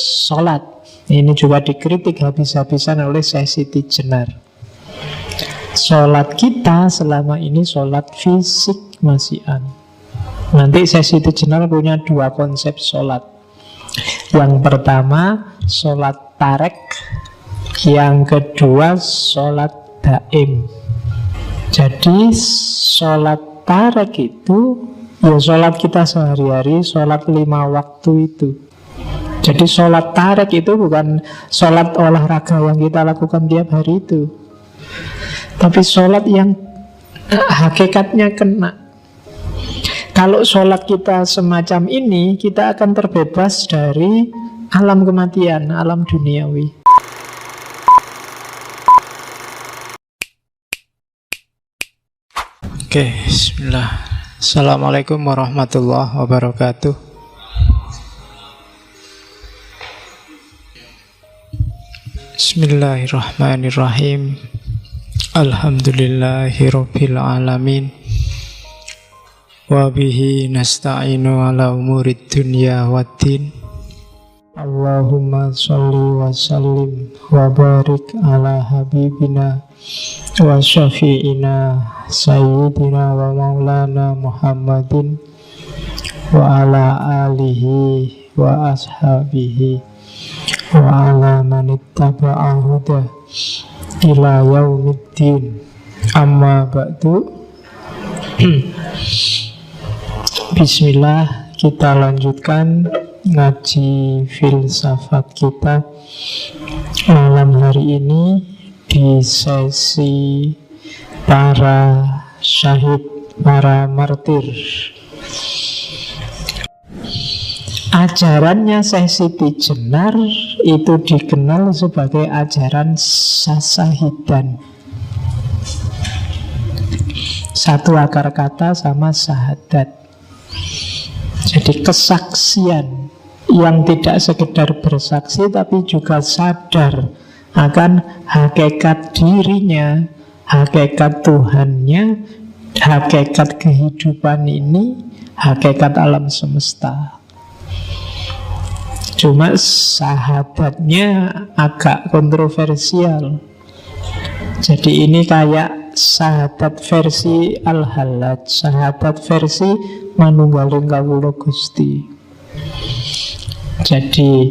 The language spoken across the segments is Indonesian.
sholat. Ini juga dikritik habis-habisan oleh Syekh Siti Jenar. Sholat kita selama ini sholat fisik masihan. Nanti Syekh Siti Jenar punya dua konsep sholat. Yang pertama sholat tarek, yang kedua sholat daim. Jadi sholat tarek itu ya sholat kita sehari-hari, sholat 5 waktu itu. Jadi sholat tarek itu bukan sholat olahraga yang kita lakukan tiap hari itu, tapi sholat yang hakikatnya kena. Kalau sholat kita semacam ini, kita akan terbebas dari alam kematian, alam duniawi. Oke, bismillah. Assalamualaikum warahmatullahi wabarakatuh. Bismillahirrahmanirrahim. Alhamdulillahirabbil alamin. Wa bihi nasta'inu ala umurid dunya waddin. Allahumma sholli wa sallim wa barik ala habibina wa syafi'ina sayyidina wa maulana Muhammadin wa ala alihi wa ashabihi wa ala manittaba'a huda ila yaumiddin. Amma ba'du. Bismillah, kita lanjutkan ngaji filsafat kita malam hari ini di sesi para syahid, para martir. Ajarannya Syekh Siti Jenar itu dikenal sebagai ajaran sasahidan. Satu akar kata sama sahadat. Jadi kesaksian yang tidak sekedar bersaksi tapi juga sadar akan hakikat dirinya, hakikat Tuhannya, hakikat kehidupan ini, hakikat alam semesta. Cuma sahadatnya agak kontroversial. Jadi ini kayak sahadat versi Al-Hallaj, sahadat versi Manunggaling Kawula Gusti. Jadi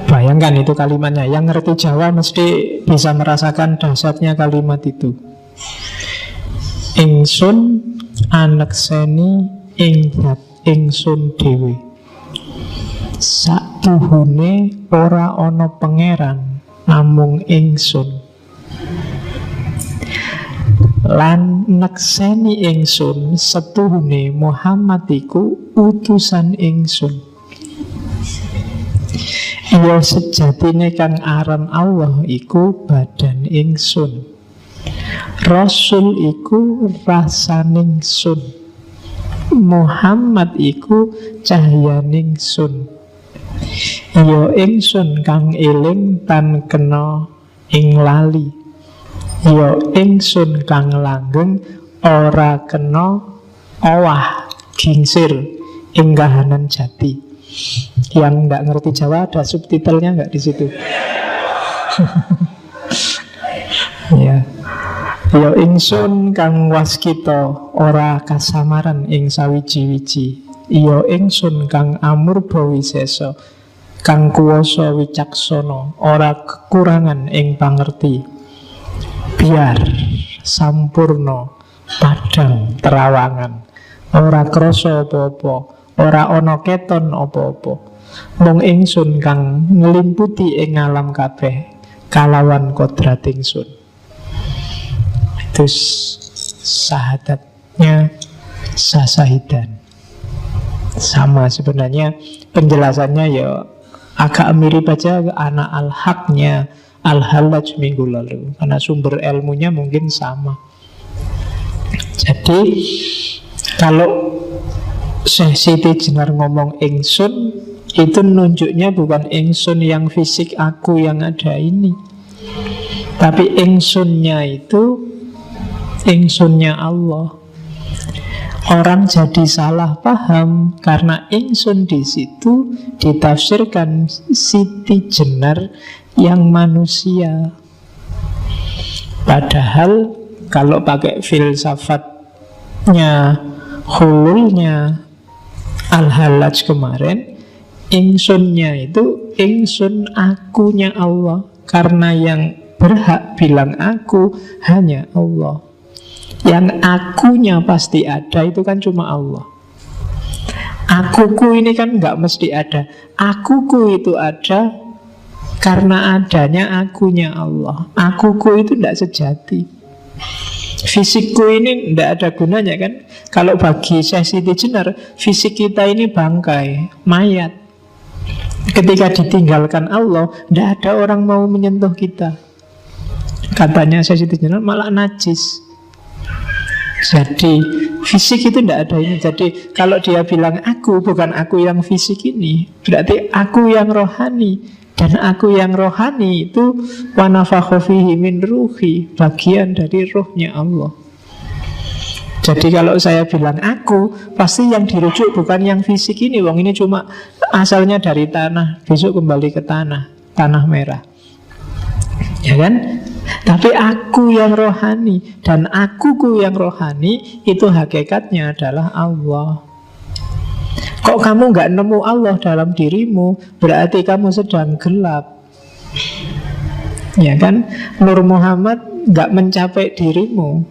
bayangkan itu kalimatnya. Yang ngerti Jawa mesti bisa merasakan dahsyatnya kalimat itu. Ingsun anekseni ing zat ingsun dhewe. Saktuhune ora ana pangeran namung ingsun. Lan nekseni ingsun setuhune Muhammad iku utusan ingsun. Iya sejatine kang aran Allah iku badan ingsun. Rasul iku rasaning sun. Muhammad iku cahyaning sun. Iya ingsun kang eling tan kena ing lali. Ya ingsun kang langgeng ora kena owah gingsir ing kahanan jati. Yang nggak ngerti Jawa ada subtitlenya nggak di situ? Ya. Ya ingsun kang waskita ora kasamaran ing sawiji-wiji. Ya ingsun kang amurba wisesa kang kuwasa wicaksana ora kekurangan ing pangerti. Biar sampurno padang terawangan, ora krasa apa-apa, ora ana keton apa-apa. Mung ingsun kang nglimputi ing alam kabeh kalawan kodrat ingsun. Itu sahadatnya sasahidan. Sama sebenarnya penjelasannya ya agak mirip aja anak al-haqnya Al-Hallaj minggu lalu, karena sumber ilmunya mungkin sama. Jadi kalau Syekh Siti Jenar ngomong ingsun, itu nunjuknya bukan ingsun yang fisik aku yang ada ini, tapi ingsunnya itu ingsunnya Allah. Orang jadi salah paham karena ingsun di situ ditafsirkan Siti Jenar yang manusia. Padahal kalau pakai filsafatnya, hululnya Al-Hallaj kemarin, ingsunnya itu ingsun akunya Allah. Karena yang berhak bilang aku hanya Allah. Yang akunya pasti ada itu kan cuma Allah. Akuku ini kan nggak mesti ada. Akuku itu ada karena adanya akunya Allah. Akuku itu tidak sejati. Fisikku ini tidak ada gunanya kan. Kalau bagi Syekh Siti Jenar, fisik kita ini bangkai, mayat. Ketika ditinggalkan Allah, tidak ada orang mau menyentuh kita. Katanya Syekh Siti Jenar malah najis. Jadi fisik itu tidak ada ini. Jadi kalau dia bilang aku, bukan aku yang fisik ini, berarti aku yang rohani. Dan aku yang rohani itu wa nafakha fihi min ruhi, bagian dari ruhnya Allah. Jadi kalau saya bilang aku, pasti yang dirujuk bukan yang fisik ini. Wong ini cuma asalnya dari tanah, besok kembali ke tanah merah. Ya kan? Tapi aku yang rohani, dan akuku yang rohani itu hakikatnya adalah Allah. Kok kamu nggak nemu Allah dalam dirimu, berarti kamu sedang gelap. Ya kan? Nur Muhammad nggak mencapai dirimu.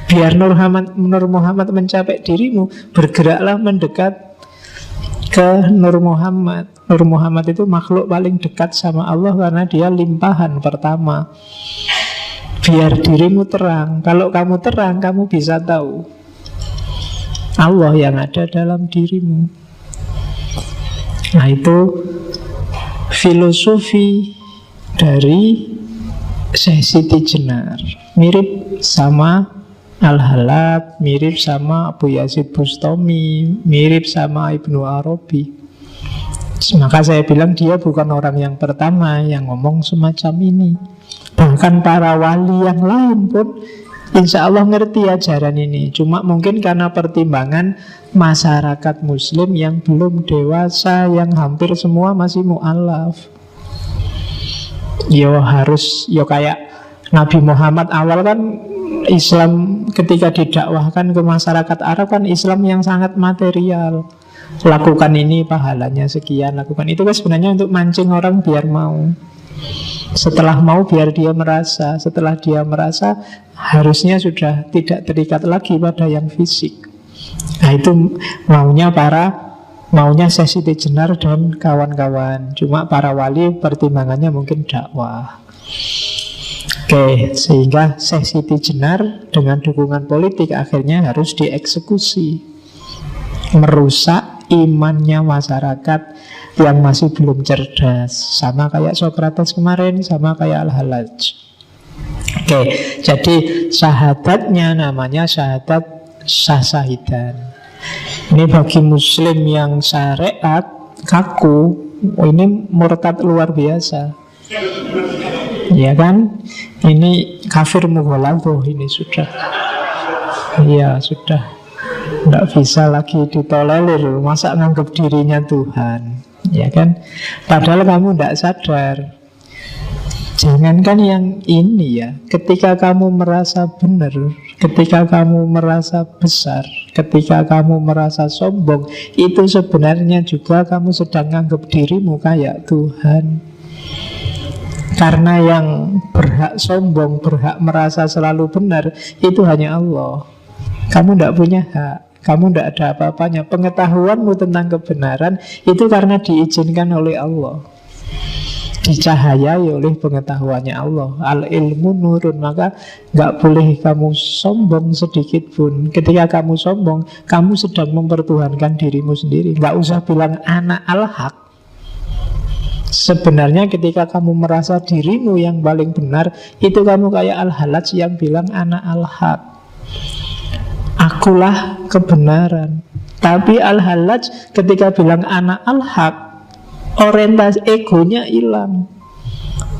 Biar Nur Muhammad mencapai dirimu, bergeraklah mendekat ke Nur Muhammad. Nur Muhammad itu makhluk paling dekat sama Allah karena dia limpahan pertama. Biar dirimu terang. Kalau kamu terang, kamu bisa tahu Allah yang ada dalam dirimu. Nah itu filosofi dari Syekh Siti Jenar. Mirip sama Al-Hallaj, mirip sama Abu Yazid Bustami, mirip sama Ibnu Arabi. Maka saya bilang dia bukan orang yang pertama yang ngomong semacam ini. Bahkan para wali yang lain pun insya Allah ngerti ajaran ini. Cuma mungkin karena pertimbangan masyarakat muslim yang belum dewasa, yang hampir semua masih mu'alaf. Yo kayak Nabi Muhammad awal kan Islam ketika didakwahkan ke masyarakat Arab kan Islam yang sangat material. Lakukan ini pahalanya sekian, lakukan itu kan sebenarnya untuk mancing orang biar mau. Setelah mau biar dia merasa. Setelah dia merasa harusnya sudah tidak terikat lagi pada yang fisik. Nah itu maunya Syekh Siti Jenar dan kawan-kawan. Cuma para wali pertimbangannya mungkin dakwah. Oke, sehingga Syekh Siti Jenar dengan dukungan politik akhirnya harus dieksekusi. Merusak imannya masyarakat yang masih belum cerdas. Sama kayak Sokrates kemarin, sama kayak Al-Hallaj. Oke, jadi syahadatnya namanya syahadat syahsahidan. Ini bagi muslim yang syariat kaku, ini murtad luar biasa. Ya kan? Ini kafir mughaladzah ini sudah. Iya, sudah. Tidak bisa lagi ditolerir. Masa nganggap dirinya Tuhan, ya kan? Padahal kamu tidak sadar. Jangankan yang ini ya, ketika kamu merasa benar, ketika kamu merasa besar, ketika kamu merasa sombong, itu sebenarnya juga kamu sedang nganggap dirimu kayak Tuhan. Karena yang berhak sombong, berhak merasa selalu benar, itu hanya Allah. Kamu tidak punya hak. Kamu tidak ada apa-apanya. Pengetahuanmu tentang kebenaran itu karena diizinkan oleh Allah, dicahayai oleh pengetahuannya Allah. Al-ilmu nurun. Maka nggak boleh kamu sombong sedikit pun. Ketika kamu sombong, kamu sedang mempertuhankan dirimu sendiri. Nggak usah bilang anak al-haq. Sebenarnya ketika kamu merasa dirimu yang paling benar, itu kamu kayak Al-Hallaj yang bilang anak al-haq, akulah kebenaran. Tapi Al-Hallaj ketika bilang anak al-haq, orientasi egonya hilang.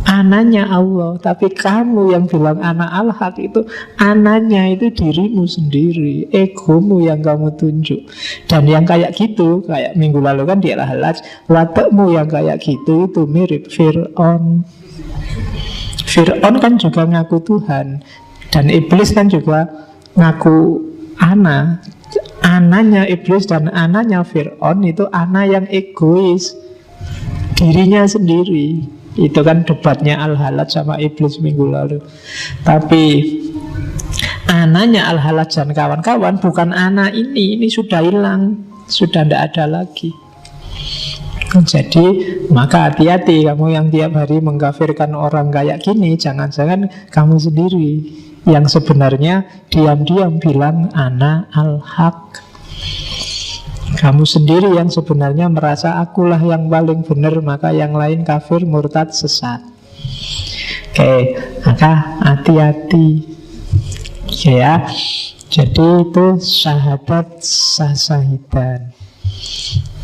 ananya Allah. Tapi kamu yang bilang ana al-haq itu, ananya itu dirimu sendiri, egomu yang kamu tunjuk. Dan yang kayak gitu, kayak minggu lalu kan di Al-Halaj, watakmu yang kayak gitu itu mirip Fir'aun. Fir'aun kan juga ngaku Tuhan, dan iblis kan juga ngaku ana. Ananya iblis dan ananya Fir'aun itu ana yang egois, dirinya sendiri. Itu kan debatnya Al-Halaj sama iblis minggu lalu. Tapi ananya Al-Halaj dan kawan-kawan bukan ana ini sudah hilang, sudah tidak ada lagi. Jadi maka hati-hati kamu yang tiap hari mengkafirkan orang kayak gini. Jangan-jangan kamu sendiri yang sebenarnya diam-diam bilang ana al-haq. Kamu sendiri yang sebenarnya merasa akulah yang paling benar, maka yang lain kafir, murtad, sesat. Oke, maka hati-hati ya. Jadi itu syahadat sah-syahidan.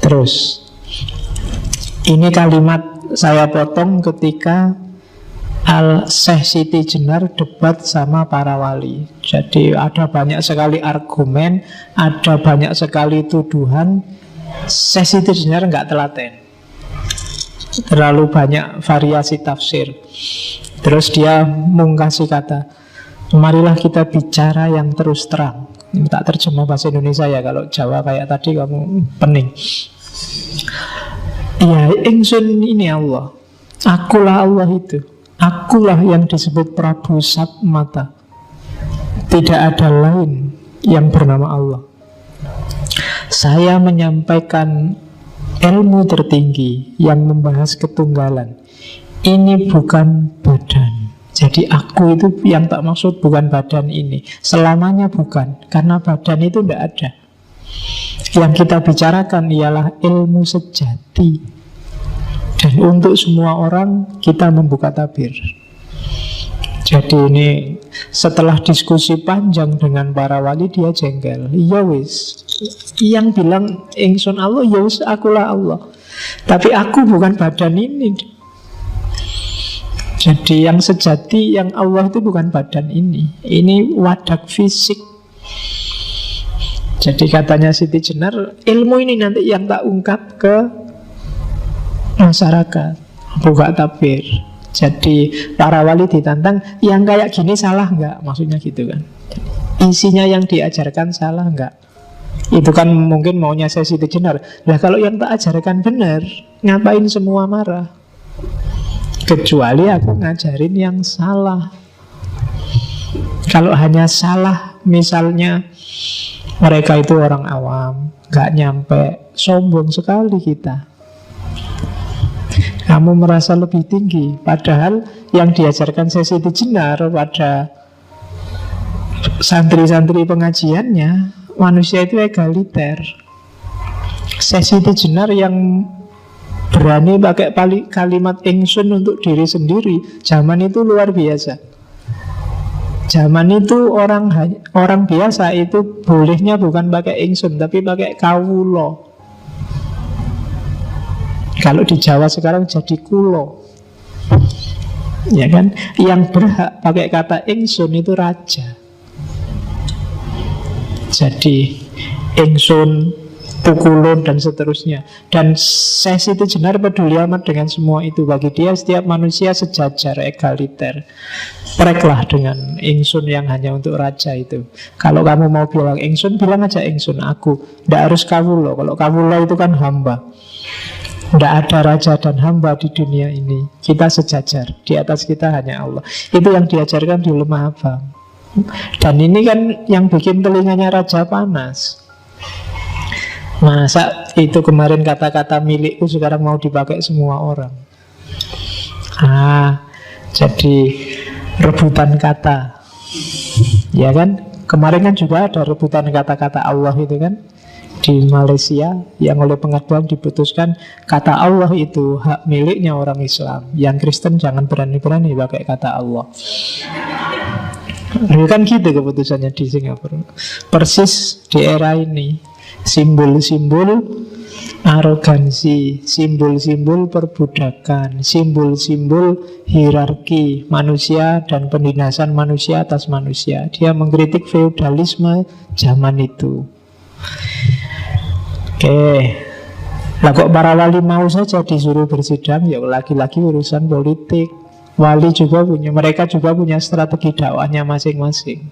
Terus ini kalimat saya potong ketika Al-Syekh Siti Jenar debat sama para wali. Jadi ada banyak sekali argumen, ada banyak sekali tuduhan. Syekh Siti Jenar nggak telaten, terlalu banyak variasi tafsir. Terus dia mengkasih kata, marilah kita bicara yang terus terang. Ini tak terjemah bahasa Indonesia ya, kalau Jawa kayak tadi kamu pening. Ya, ingsun ini Allah, akulah Allah itu. Akulah yang disebut Prabu Satmata. Tidak ada lain yang bernama Allah. Saya menyampaikan ilmu tertinggi yang membahas ketunggalan. Ini bukan badan. Jadi aku itu yang tak maksud bukan badan ini. Selamanya bukan, karena badan itu tidak ada. Yang kita bicarakan ialah ilmu sejati. Dan untuk semua orang kita membuka tabir. Jadi ini setelah diskusi panjang dengan para wali, dia jengkel. Ya wis, yang bilang ingsun Allah, ya wis akulah Allah. Tapi aku bukan badan ini. Jadi yang sejati, yang Allah itu bukan badan ini. Ini wadak fisik. Jadi katanya Siti Jenar, ilmu ini nanti yang tak ungkap ke masyarakat, buka tabir. Jadi para wali ditantang, yang kayak gini salah nggak? Maksudnya gitu kan. Isinya yang diajarkan salah nggak? Itu kan mungkin maunya saya Siti Jenar. Nah kalau yang tak ajarkan benar, ngapain semua marah? Kecuali aku ngajarin yang salah. Kalau hanya salah, misalnya mereka itu orang awam, nggak nyampe, sombong sekali kita. Kamu merasa lebih tinggi, padahal yang diajarkan Siti Jenar pada santri-santri pengajiannya, manusia itu egaliter. Siti Jenar yang berani pakai kalimat ingsun untuk diri sendiri, zaman itu luar biasa. Zaman itu orang biasa itu bolehnya bukan pakai ingsun, tapi pakai kawulo. Kalau di Jawa sekarang jadi kulo, ya kan? Yang berhak pakai kata ingsun itu raja. Jadi ingsun, pukulun dan seterusnya. Dan Siti Jenar peduli amat dengan semua itu. Bagi dia setiap manusia sejajar, egaliter. Preklah dengan ingsun yang hanya untuk raja itu. Kalau kamu mau bilang ingsun, bilang aja ingsun aku. Tidak harus kawulo. Kalau kawulo itu kan hamba. Tidak ada raja dan hamba di dunia ini. Kita sejajar, di atas kita hanya Allah. Itu yang diajarkan di Lemah Abang. Dan ini kan yang bikin telinganya raja panas. Masa itu kemarin kata-kata milikku sekarang mau dipakai semua orang. Jadi rebutan kata. Ya kan? Kemarin kan juga ada rebutan kata-kata Allah itu kan, di Malaysia, yang oleh pengadilan diputuskan kata Allah itu hak miliknya orang Islam. Yang Kristen jangan berani-berani pakai kata Allah. Kan gitu keputusannya di Singapura. Persis di era ini, simbol-simbol arogansi, simbol-simbol perbudakan, simbol-simbol hierarki manusia dan penindasan manusia atas manusia. Dia mengkritik feodalisme zaman itu. Oke. Lah kok para wali mau saja disuruh bersidang? Ya lagi-lagi urusan politik. Wali juga mereka juga punya strategi dakwahnya masing-masing.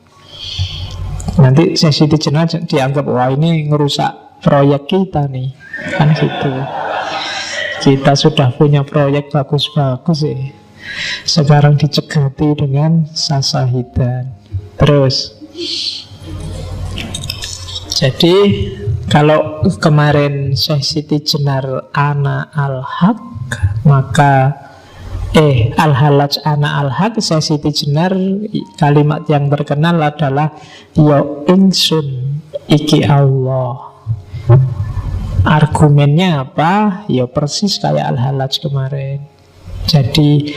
Nanti sesi jenar dianggap, wah ini ngerusak proyek kita nih, kan gitu. Kita sudah punya proyek bagus-bagus ya, sekarang dicegati dengan sasahidan. Terus, jadi kalau kemarin Syekh Siti Jenar ana al-haq, maka al-halaj ana al-haq, Syekh Siti Jenar kalimat yang terkenal adalah ya ingsun iki Allah. Argumennya apa? Ya persis kayak al-halaj kemarin. Jadi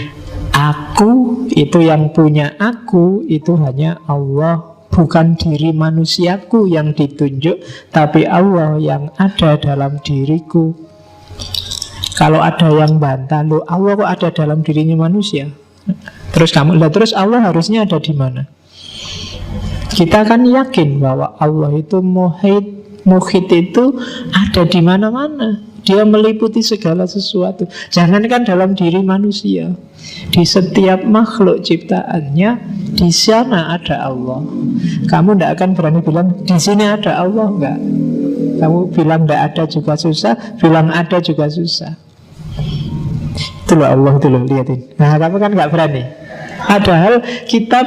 aku itu yang punya aku itu hanya Allah. Bukan diri manusiaku yang ditunjuk, tapi Allah yang ada dalam diriku. Kalau ada yang bantah, loh Allah kok ada dalam dirinya manusia? Terus terus Allah harusnya ada di mana? Kita kan yakin bahwa Allah itu muhit itu ada di mana-mana. Dia meliputi segala sesuatu. Jangankan dalam diri manusia, di setiap makhluk ciptaannya, di sana ada Allah. Kamu tidak akan berani bilang di sini ada Allah, enggak. Kamu bilang tidak ada juga susah, bilang ada juga susah. Itu loh Allah, itu loh, lihatin. Nah kamu kan nggak berani. Padahal kita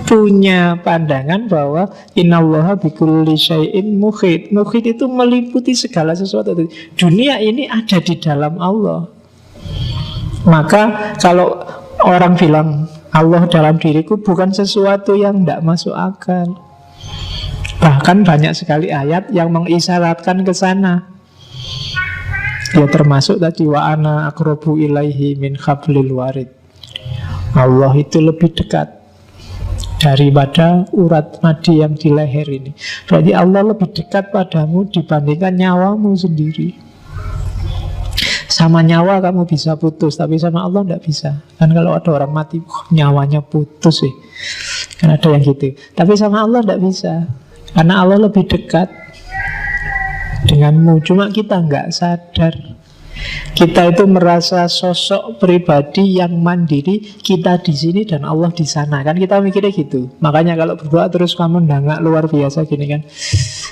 punya pandangan bahwa innallaha bikulli syai'in muhit. Muhit itu meliputi segala sesuatu. Dunia ini ada di dalam Allah. Maka kalau orang bilang Allah dalam diriku, bukan sesuatu yang tidak masuk akal. Bahkan banyak sekali ayat yang mengisyaratkan ke sana. Ya termasuk tadi wa ana aqrabu ilaihi min hablil warid. Allah itu lebih dekat daripada urat nadi yang di leher ini. Berarti Allah lebih dekat padamu dibandingkan nyawamu sendiri. Sama nyawa kamu bisa putus, tapi sama Allah tidak bisa. Kan kalau ada orang mati, nyawanya putus sih. Kan ada yang gitu. Tapi sama Allah tidak bisa, karena Allah lebih dekat denganmu. Cuma kita nggak sadar. Kita itu merasa sosok pribadi yang mandiri, kita di sini dan Allah di sana. Kan kita mikirnya gitu. Makanya kalau berdoa terus kamu nggak luar biasa gini kan,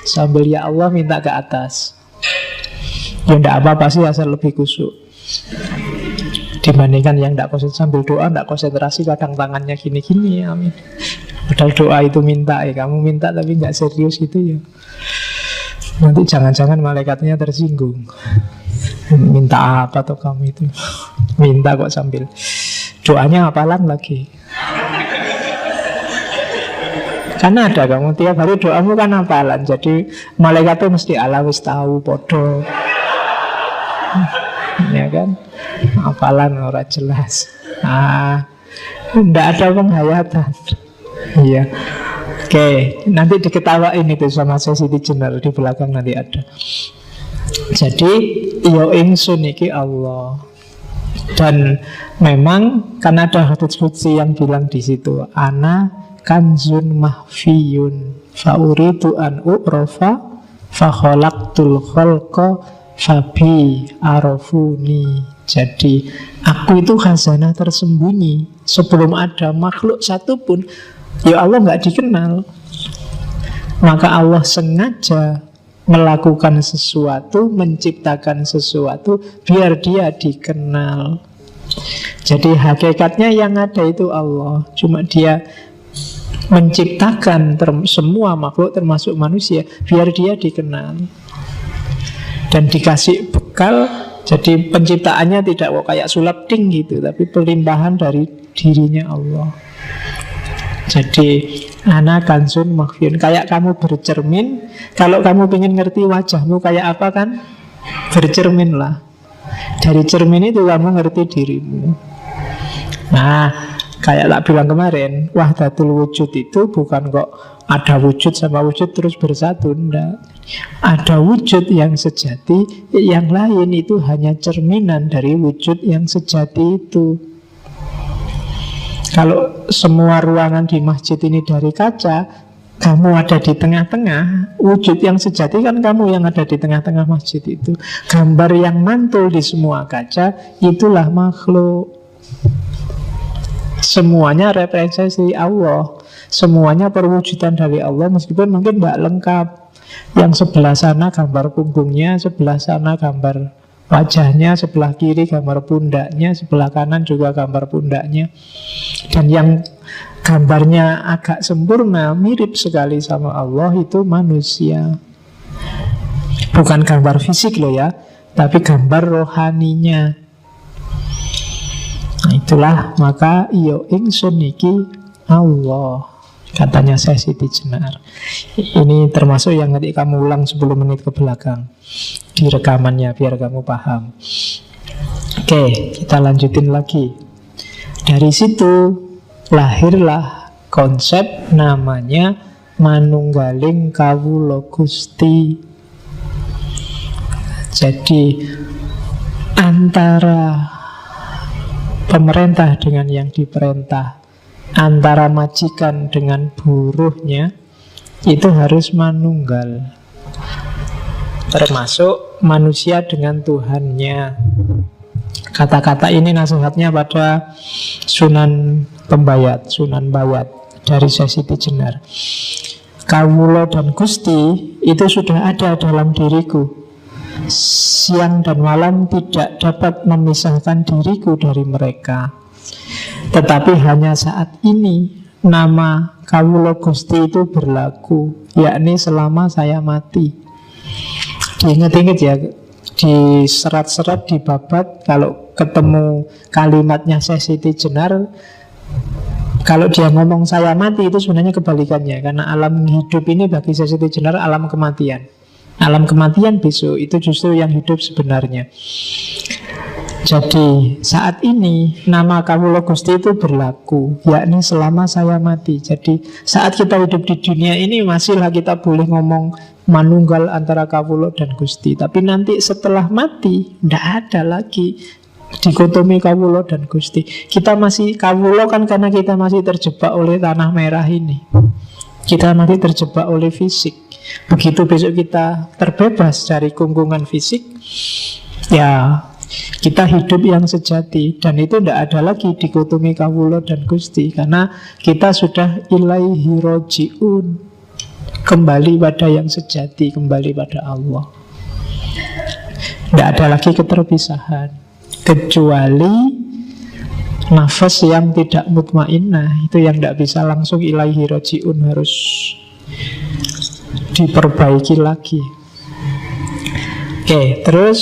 sambil ya Allah minta ke atas. Ya enggak apa-apa sih, asal lebih khusyuk dibandingkan yang enggak konsentrasi. Sambil doa enggak konsentrasi, kadang tangannya gini-gini, amin. Padahal doa itu minta ya, kamu minta tapi enggak serius gitu ya. Nanti jangan-jangan malaikatnya tersinggung. Minta apa tuh kamu itu? Minta kok sambil doanya hafalan lagi. Karena ada kamu tiap hari doamu kan hafalan. Jadi malaikat tuh mesti ala wis tahu podo. Ya kan? Hafalan ora jelas. Ndak ada penghayatan. Iya. Oke, nanti diketawain itu sama Siti Jenar di belakang nanti ada. Jadi ya ingsun iki Allah. Dan memang kan ada hadits qudsi yang bilang di situ, ana kanzun mahfiyun fa uridu an u'rafa fa khalaqtul khalqa fabi arafuni. Jadi aku itu khazanah tersembunyi. Sebelum ada makhluk satupun, ya Allah nggak dikenal. Maka Allah sengaja melakukan sesuatu, menciptakan sesuatu biar dia dikenal. Jadi hakikatnya yang ada itu Allah. Cuma dia menciptakan semua makhluk termasuk manusia biar dia dikenal dan dikasih bekal. Jadi penciptaannya tidak kok kayak sulap ding gitu, tapi pelimpahan dari dirinya Allah. Jadi ana kanzun makhfiyun, kayak kamu bercermin. Kalau kamu ingin ngerti wajahmu kayak apa kan, bercerminlah. Dari cermin itu kamu ngerti dirimu. Nah, Kayak tak bilang kemarin, wahdatul wujud itu bukan kok ada wujud sama wujud terus bersatu. Enggak. Ada wujud yang sejati, yang lain itu hanya cerminan dari wujud yang sejati itu. Kalau semua ruangan di masjid ini dari kaca, kamu ada di tengah-tengah, wujud yang sejati kan kamu yang ada di tengah-tengah masjid itu. Gambar yang mantul di semua kaca, itulah makhluk. Semuanya representasi Allah, semuanya perwujudan dari Allah, meskipun mungkin tidak lengkap. Yang sebelah sana gambar punggungnya, sebelah sana gambar wajahnya, sebelah kiri gambar pundaknya, sebelah kanan juga gambar pundaknya. Dan yang gambarnya agak sempurna, mirip sekali sama Allah, itu manusia. Bukan gambar fisik loh ya, tapi gambar rohaninya. Nah, itulah maka iyo ingsun iki Allah, katanya Syekh Siti Jenar. Ini termasuk yang nanti kamu ulang 10 menit ke belakang di rekamannya biar kamu paham. Oke, kita lanjutin lagi. Dari situ lahirlah konsep namanya manunggaling kawula Gusti. Jadi antara pemerintah dengan yang diperintah, antara majikan dengan buruhnya, itu harus manunggal. Termasuk manusia dengan Tuhannya. Kata-kata ini nasihatnya pada Sunan Pembayat, Sunan Bayat dari Syekh Siti Jenar. Kawula dan Gusti itu sudah ada dalam diriku. Siang dan malam tidak dapat memisahkan diriku dari mereka. Tetapi hanya saat ini nama Kawula Gusti itu berlaku, yakni selama saya mati. Diingat-ingat ya, di serat-serat di babat, kalau ketemu kalimatnya Syekh Siti Jenar, kalau dia ngomong saya mati, itu sebenarnya kebalikannya. Karena alam hidup ini bagi Syekh Siti Jenar alam kematian. Alam kematian besok itu justru yang hidup sebenarnya. Jadi saat ini nama Kawula Gusti itu berlaku, yakni selama saya mati. Jadi saat kita hidup di dunia ini masihlah kita boleh ngomong manunggal antara Kawula dan Gusti. Tapi nanti setelah mati tidak ada lagi dikotomi Kawula dan Gusti. Kita masih Kawula kan karena kita masih terjebak oleh tanah merah ini. Kita masih terjebak oleh fisik. Begitu besok kita terbebas dari kungkungan fisik, ya kita hidup yang sejati. Dan itu tidak ada lagi dikotomi Kawula dan Gusti, karena kita sudah ilaihi roji'un, kembali pada yang sejati, kembali pada Allah. Tidak ada lagi keterpisahan, kecuali nafas yang tidak mutmainnah, itu yang tidak bisa langsung ilaihi roji'un, harus diperbaiki lagi. Oke, terus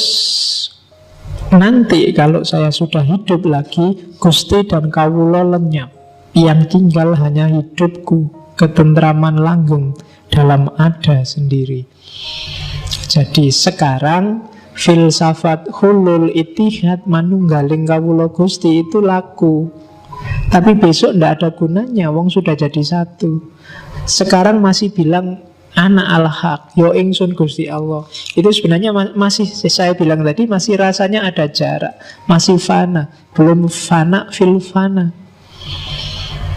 nanti kalau saya sudah hidup lagi, Gusti dan Kawula lenyap. Yang tinggal hanya hidupku, ketentraman langgeng dalam ada sendiri. Jadi sekarang filsafat hulul itihad manunggaling Kawula Gusti itu laku. Tapi besok tidak ada gunanya, wong sudah jadi satu. Sekarang masih bilang anak al-haq, yo ingsun Gusti Allah. Itu sebenarnya masih, saya bilang tadi, masih rasanya ada jarak, masih fana, belum fana fil fana.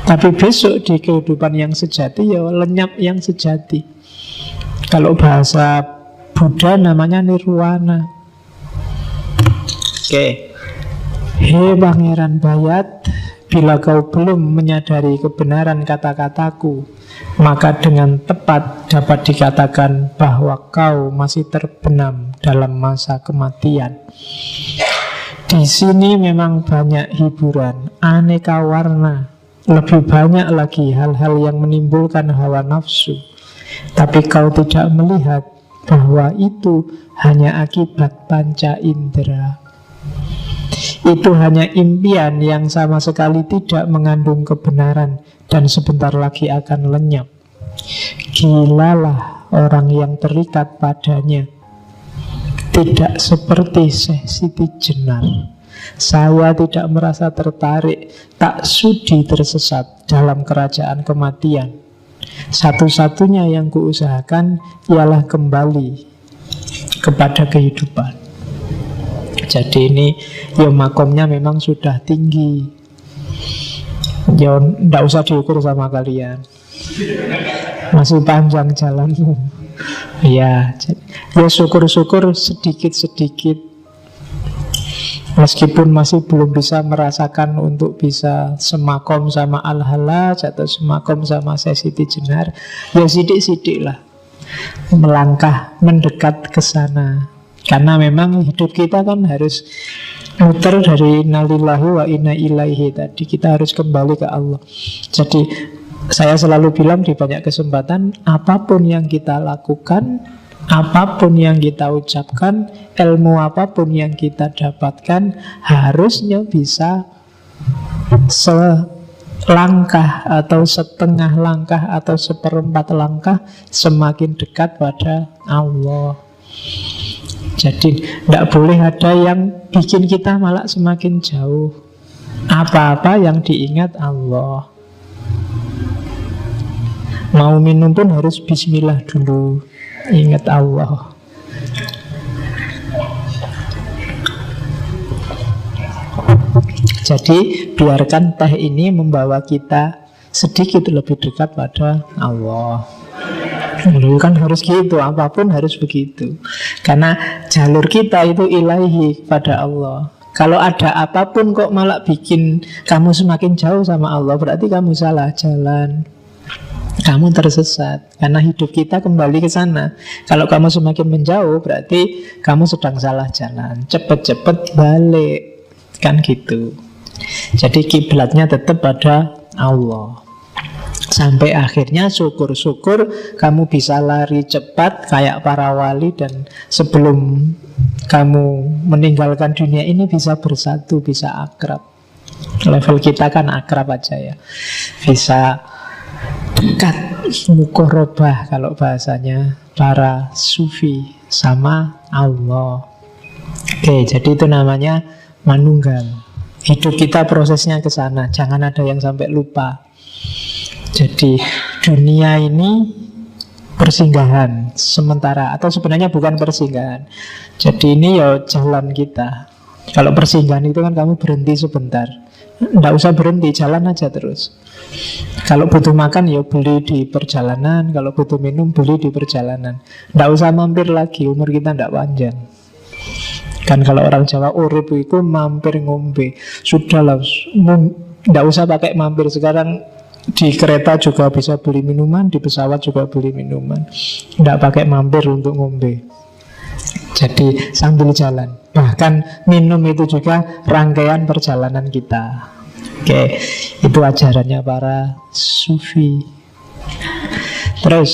Tapi besok di kehidupan yang sejati, ya lenyap yang sejati. Kalau bahasa Buddha namanya nirwana. Oke. Hei Pangeran Bayat, bila kau belum menyadari kebenaran kata-kataku, maka dengan tepat dapat dikatakan bahwa kau masih terbenam dalam masa kematian. Di sini memang banyak hiburan, aneka warna, lebih banyak lagi hal-hal yang menimbulkan hawa nafsu. Tapi kau tidak melihat bahwa itu hanya akibat panca indera. Itu hanya impian yang sama sekali tidak mengandung kebenaran dan sebentar lagi akan lenyap. Gilalah orang yang terikat padanya. Tidak seperti Syekh Siti Jenar. Saya tidak merasa tertarik, tak sudi tersesat dalam kerajaan kematian. Satu-satunya yang kuusahakan ialah kembali kepada kehidupan. Jadi ini ya makomnya memang sudah tinggi. Ya tidak usah diukur sama kalian, masih panjang jalanmu. Ya syukur-syukur sedikit-sedikit. Meskipun masih belum bisa merasakan untuk bisa semakom sama Al-Hallaj atau semakom sama Syekh Siti Jenar, ya sidik-sidik lah melangkah mendekat ke sana. Karena memang hidup kita kan harus muter dari innalillahi wa inna ilaihi tadi. Kita harus kembali ke Allah. Jadi saya selalu bilang di banyak kesempatan, apapun yang kita lakukan, apapun yang kita ucapkan, ilmu apapun yang kita dapatkan, harusnya bisa selangkah atau setengah langkah atau seperempat langkah semakin dekat pada Allah. Jadi tidak boleh ada yang bikin kita malah semakin jauh. Apa-apa yang diingat Allah. Mau minum pun harus bismillah dulu, ingat Allah. Jadi biarkan teh ini membawa kita sedikit lebih dekat pada Allah. Dulu kan harus gitu, apapun harus begitu. Karena jalur kita itu ilahi pada Allah. Kalau ada apapun kok malah bikin kamu semakin jauh sama Allah, berarti kamu salah jalan, kamu tersesat. Karena hidup kita kembali ke sana. Kalau kamu semakin menjauh, berarti kamu sedang salah jalan. Cepet-cepet balik, kan gitu. Jadi kiblatnya tetap pada Allah. Sampai akhirnya syukur-syukur kamu bisa lari cepat kayak para wali, dan sebelum kamu meninggalkan dunia ini bisa bersatu, bisa akrab. Level kita kan akrab aja ya, bisa dekat, mukorobah kalau bahasanya para sufi sama Allah. Oke, jadi itu namanya manunggal. Hidup kita prosesnya ke sana, jangan ada yang sampai lupa. Jadi dunia ini persinggahan sementara, atau sebenarnya bukan persinggahan. Jadi ini ya jalan kita. Kalau persinggahan itu kan kamu berhenti sebentar, nggak usah berhenti, jalan aja terus. Kalau butuh makan ya beli di perjalanan, kalau butuh minum beli di perjalanan. Nggak usah mampir lagi, umur kita nggak panjang. Kan kalau orang Jawa urip itu mampir ngombe. Sudahlah, nggak usah pakai mampir. Sekarang di kereta juga bisa beli minuman, di pesawat juga beli minuman. Tidak pakai mampir untuk ngombe. Jadi sambil jalan. Bahkan minum itu juga rangkaian perjalanan kita. Oke, itu ajarannya para sufi. Terus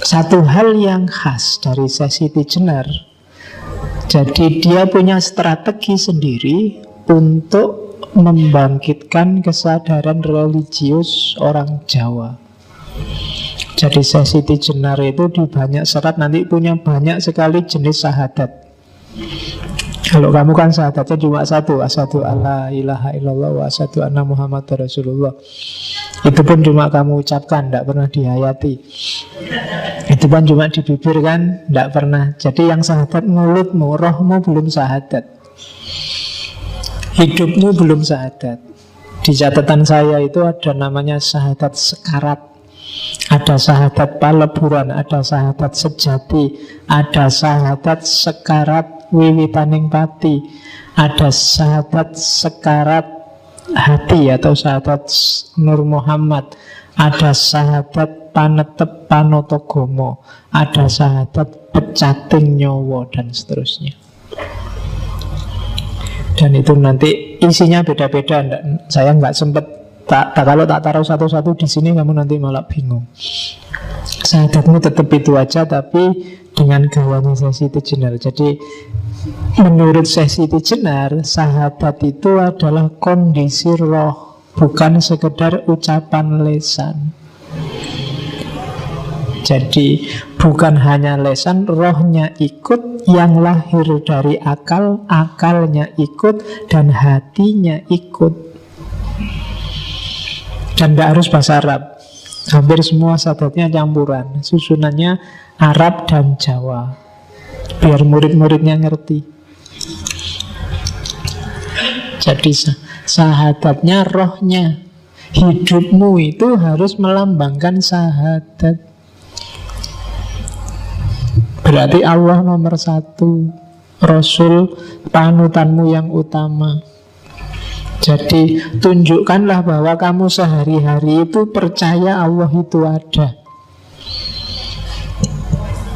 satu hal yang khas dari Syekh Siti Jenar, jadi dia punya strategi sendiri untuk membangkitkan kesadaran religius orang Jawa. Jadi Syekh Siti Jenar itu di banyak serat nanti punya banyak sekali jenis syahadat. Kalau kamu kan syahadatnya cuma satu, asyhadu alla ilaha illallah wa asyhadu anna muhammadar rasulullah. Itu pun cuma kamu ucapkan, tidak pernah dihayati. Itu pun cuma di bibir kan, tidak pernah. Jadi yang syahadat mulutmu, rohmu belum syahadat, hidupmu belum syahadat. Di catatan saya itu ada namanya syahadat sekarat, ada syahadat paleburan, ada syahadat sejati, ada syahadat sekarat wiwitaning pati, ada syahadat sekarat hati atau syahadat Nur Muhammad, ada syahadat panetep panotogomo, ada syahadat pecating nyowo, dan seterusnya. Dan itu nanti isinya beda-beda. Saya nggak sempat kalau tak taruh satu-satu di sini kamu nanti malah bingung. Syahadatmu tetap itu aja, tapi dengan gawanya Syekh Siti Jenar. Jadi menurut Syekh Siti Jenar, syahadat itu adalah kondisi roh, bukan sekedar ucapan lisan. Jadi bukan hanya lesan, rohnya ikut, yang lahir dari akal, akalnya ikut, dan hatinya ikut. Dan tidak harus bahasa Arab. Hampir semua sahadatnya campuran. Susunannya Arab dan Jawa, biar murid-muridnya ngerti. Jadi sahadatnya rohnya. Hidupmu itu harus melambangkan sahadat. Berarti Allah nomor satu, Rasul panutanmu yang utama. Jadi tunjukkanlah bahwa kamu sehari-hari itu percaya Allah itu ada.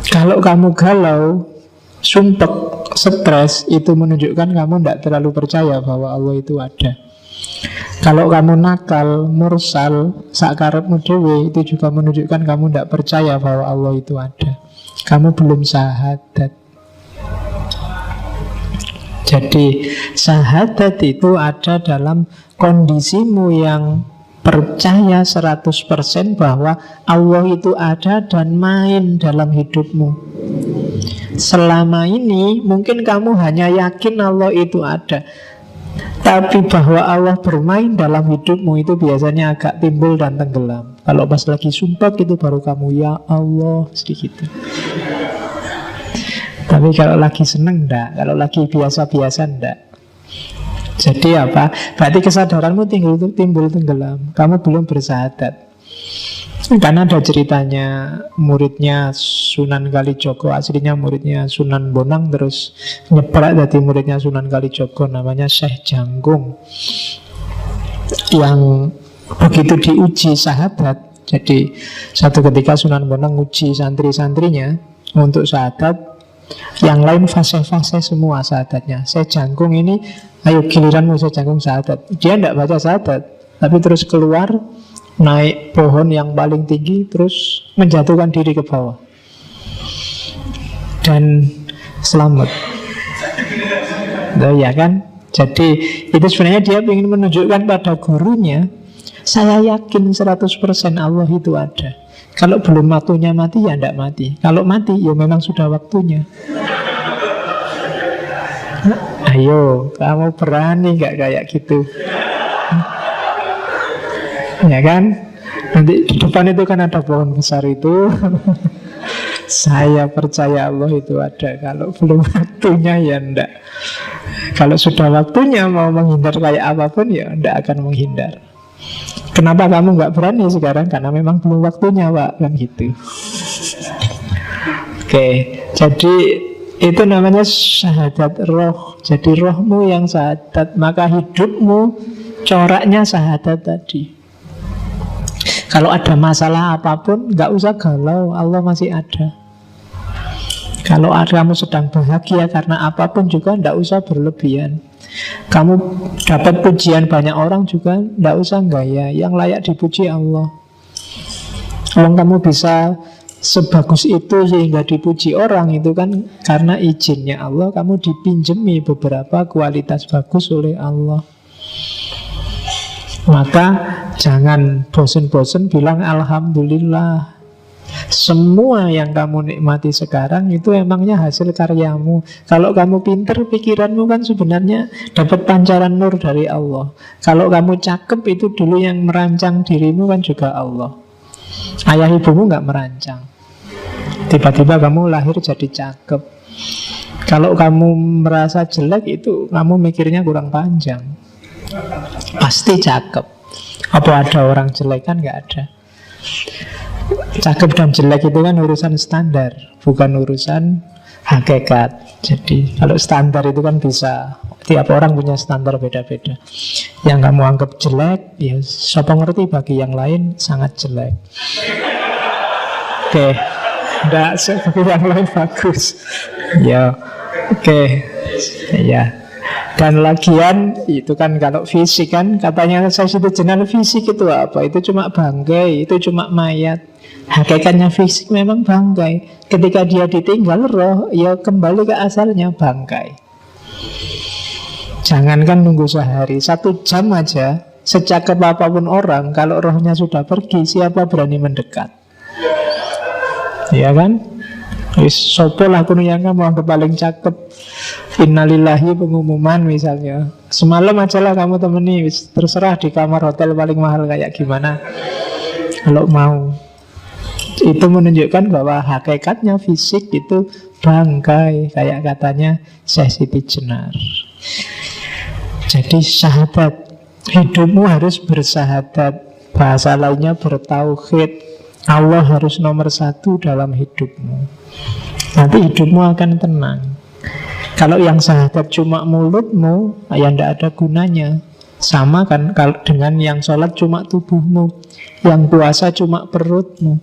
Kalau kamu galau, sumpek, stres, itu menunjukkan kamu tidak terlalu percaya bahwa Allah itu ada. Kalau kamu nakal, mursal, sakarepmu dhewe, itu juga menunjukkan kamu tidak percaya bahwa Allah itu ada. Kamu belum sahadat. Jadi sahadat itu ada dalam kondisimu yang percaya 100% bahwa Allah itu ada dan main dalam hidupmu. Selama ini mungkin kamu hanya yakin Allah itu ada, tapi bahwa Allah bermain dalam hidupmu itu biasanya agak timbul dan tenggelam. Kalau pas lagi sumpah itu baru kamu ya Allah sedikit. Tapi kalau lagi seneng enggak, kalau lagi biasa-biasa enggak. Jadi apa? Berarti kesadaranmu timbul tenggelam. Kamu belum bersahadat. Karena ada ceritanya muridnya Sunan Kalijogo, aslinya muridnya Sunan Bonang, terus nyebrang dari muridnya Sunan Kalijogo, namanya Syekh Janggung, yang begitu diuji sahadat. Jadi satu ketika Sunan Bonang uji santri-santrinya untuk sahadat, yang lain fase-fase semua sahadatnya. Syekh Janggung ini, ayo giliranmu Syekh Janggung sahadat. Dia tidak baca sahadat, tapi terus keluar, naik pohon yang paling tinggi, terus menjatuhkan diri ke bawah dan selamat. Nah, ya kan? Jadi itu sebenarnya dia ingin menunjukkan pada gurunya, saya yakin 100% Allah itu ada. Kalau belum waktunya mati, ya tidak mati. Kalau mati, ya memang sudah waktunya. Ayo, kamu berani nggak kayak gitu? Ya kan? Nanti di depan itu kan ada pohon besar itu. Saya percaya Allah itu ada. Kalau belum waktunya ya enggak. Kalau sudah waktunya mau menghindar kayak apapun ya enggak akan menghindar. Kenapa kamu nggak berani sekarang? Karena memang belum waktunya, Pak. Kan gitu. Oke, jadi itu namanya syahadat roh. Jadi rohmu yang syahadat, maka hidupmu coraknya syahadat tadi. Kalau ada masalah apapun, nggak usah galau, Allah masih ada. Kalau kamu sedang bahagia karena apapun juga, nggak usah berlebihan. Kamu dapat pujian banyak orang juga, nggak usah gaya. Yang layak dipuji Allah. Kalau kamu bisa sebagus itu sehingga dipuji orang, itu kan karena izinnya Allah. Kamu dipinjemi beberapa kualitas bagus oleh Allah. Maka jangan bosen-bosen bilang Alhamdulillah. Semua yang kamu nikmati sekarang itu emangnya hasil karyamu. Kalau kamu pinter, pikiranmu kan sebenarnya dapat pancaran nur dari Allah. Kalau kamu cakep, itu dulu yang merancang dirimu kan juga Allah. Ayah ibumu gak merancang. Tiba-tiba kamu lahir jadi cakep. Kalau kamu merasa jelek, itu kamu mikirnya kurang panjang. Pasti cakep. Apa ada orang jelek? Kan gak ada. Cakep dan jelek itu kan urusan standar, bukan urusan hakikat. Jadi kalau standar itu kan bisa, tiap orang punya standar beda-beda. Yang kamu anggap jelek, ya siapa ngerti bagi yang lain sangat jelek. Oke, enggak, bagi yang lain bagus. Ya, oke, ya. Dan lagian itu kan kalau fisik kan, katanya saya itu jenal fisik itu apa? Itu cuma bangkai, itu cuma mayat. Hakikatnya fisik memang bangkai. Ketika dia ditinggal roh, ya kembali ke asalnya bangkai. Jangankan nunggu sehari, 1 jam aja, secakep apapun orang, kalau rohnya sudah pergi, siapa berani mendekat? Ya kan? Wis sopo lah kuno yang kamu paling cakep. Innalillahi pengumuman misalnya. Semalam aja lah kamu temani, wis terserah di kamar hotel paling mahal kayak gimana. Kalau mau. Itu menunjukkan bahwa hakikatnya fisik itu bangkai, kayak katanya Syekh Siti Jenar. Jadi syahadat, hidupmu harus bersahadat. Bahasa lainnya bertauhid. Allah harus nomor satu dalam hidupmu. Nanti hidupmu akan tenang. Kalau yang syahadat cuma mulutmu, ya tidak ada gunanya. Sama kan kalau dengan yang sholat cuma tubuhmu, yang puasa cuma perutmu,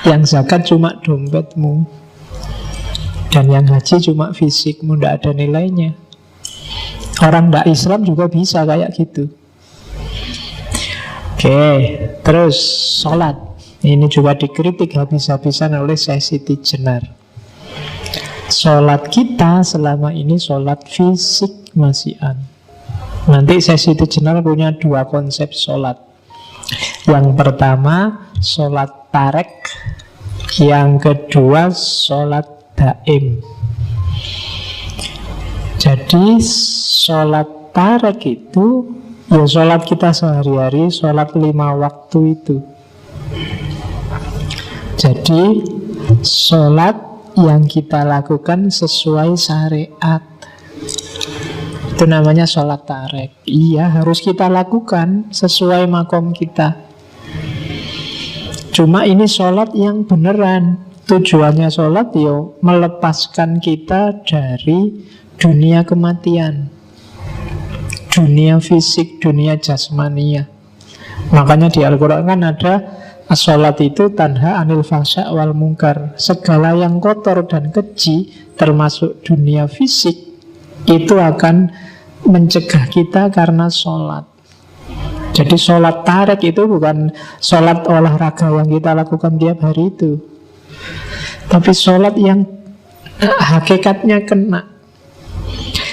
yang zakat cuma dompetmu, dan yang haji cuma fisikmu, tidak ada nilainya. Orang tidak Islam juga bisa kayak gitu. Oke, terus sholat. Ini juga dikritik habis-habisan oleh Syekh Siti Jenar. Sholat kita selama ini sholat fisik masihan. Nanti Syekh Siti Jenar punya dua konsep sholat. Yang pertama sholat tarek, yang kedua sholat daim. Jadi sholat tarek itu ya sholat kita sehari-hari, sholat 5 waktu itu. Jadi sholat yang kita lakukan sesuai syariat, itu namanya sholat tarek. Iya, harus kita lakukan sesuai makom kita. Cuma ini sholat yang beneran. Tujuannya sholat ya melepaskan kita dari dunia kematian, dunia fisik, dunia jasmania. Makanya di Al-Quran kan ada as-sholat itu tanha anil fahsya wal mungkar. Segala yang kotor dan keji, termasuk dunia fisik, itu akan mencegah kita karena sholat. Jadi sholat tarek itu bukan sholat olahraga yang kita lakukan tiap hari itu, tapi sholat yang hakikatnya kena.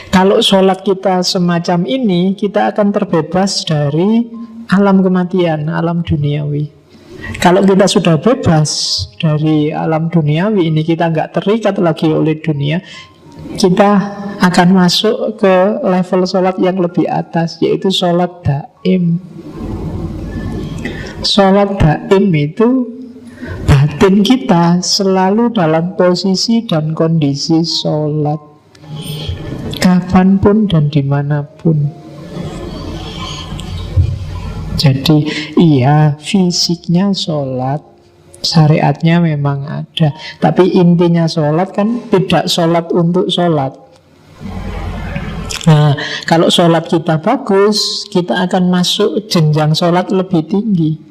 Kalau sholat kita semacam ini, kita akan terbebas dari alam kematian, alam duniawi. Kalau kita sudah bebas dari alam duniawi ini, kita nggak terikat lagi oleh dunia, kita akan masuk ke level sholat yang lebih atas, yaitu sholat daim. Sholat daim itu batin kita selalu dalam posisi dan kondisi sholat, kapanpun dan dimanapun. Jadi iya, fisiknya sholat, syariatnya memang ada, tapi intinya sholat kan tidak sholat untuk sholat. Nah, kalau sholat kita bagus, kita akan masuk jenjang sholat lebih tinggi.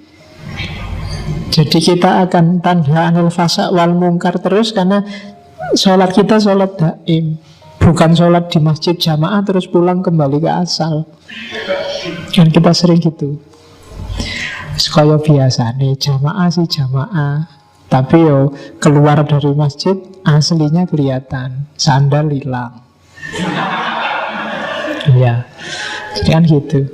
Jadi kita akan tanha anil fasa wal mungkar terus, karena sholat kita sholat daim, bukan sholat di masjid jamaah terus pulang kembali ke asal. Kan kita sering gitu. Sekaya biasa nih, jamaah sih jamaah, tapi yo keluar dari masjid aslinya kelihatan, sandal hilang. Ya, kan gitu.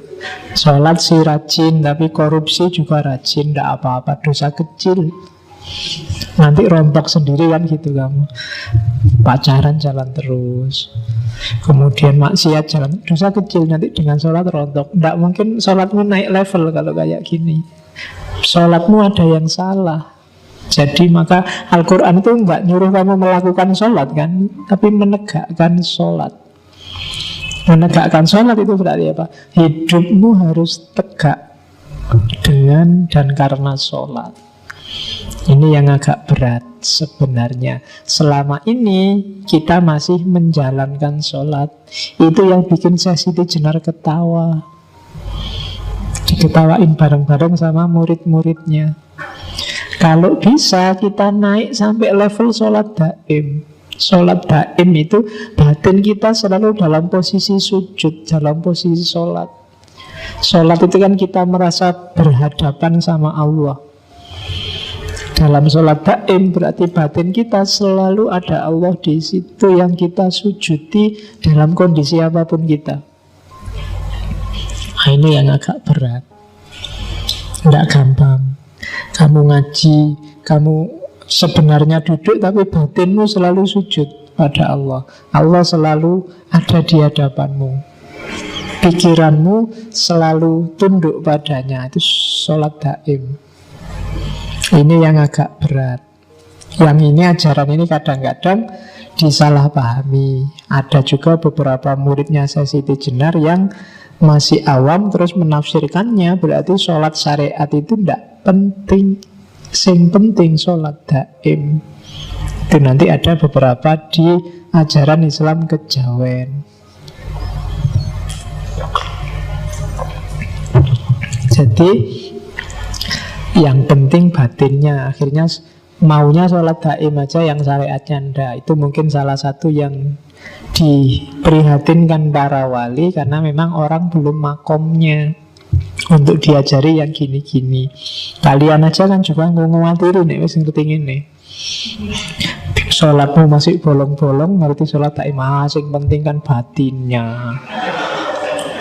Sholat sih rajin, tapi korupsi juga rajin, tidak apa-apa, dosa kecil. Nanti rontok sendiri kan gitu kamu. Pacaran jalan terus, kemudian maksiat jalan, dosa kecil, nanti dengan sholat rontok. Tidak mungkin sholatmu naik level kalau kayak gini. Sholatmu ada yang salah. Jadi maka Al-Quran itu nggak nyuruh kamu melakukan sholat kan, tapi menegakkan sholat. Menegakkan sholat itu berarti apa? Hidupmu harus tegak dengan dan karena sholat. Ini yang agak berat sebenarnya. Selama ini kita masih menjalankan sholat. Itu yang bikin Syekh Siti Jenar ketawa. Diketawain bareng-bareng sama murid-muridnya. Kalau bisa kita naik sampai level sholat daim. Sholat daim itu batin kita selalu dalam posisi sujud, dalam posisi sholat. Sholat itu kan kita merasa berhadapan sama Allah. Dalam sholat daim berarti batin kita selalu ada Allah di situ yang kita sujudi dalam kondisi apapun kita. Nah, ini yang agak berat, tidak gampang. Kamu ngaji, kamu sebenarnya duduk, tapi batinmu selalu sujud pada Allah. Allah selalu ada di hadapanmu. Pikiranmu selalu tunduk padanya. Itu sholat daim. Ini yang agak berat. Yang ini, ajaran ini kadang-kadang disalahpahami. Ada juga beberapa muridnya Syekh Siti Jenar yang masih awam terus menafsirkannya berarti sholat syariat itu tidak penting. Sing penting sholat daim. Itu nanti ada beberapa di ajaran Islam kejawen. Jadi yang penting batinnya. Akhirnya maunya sholat daim aja, yang syariatnya ndak. Itu mungkin salah satu yang diprihatinkan para wali, karena memang orang belum makomnya untuk diajari yang gini-gini. Kalian aja kan juga ngomong-ngomong nih, wis ngerti ngene. Sholatmu masih bolong-bolong, ngerti sholat daim. Sing penting kan batinnya.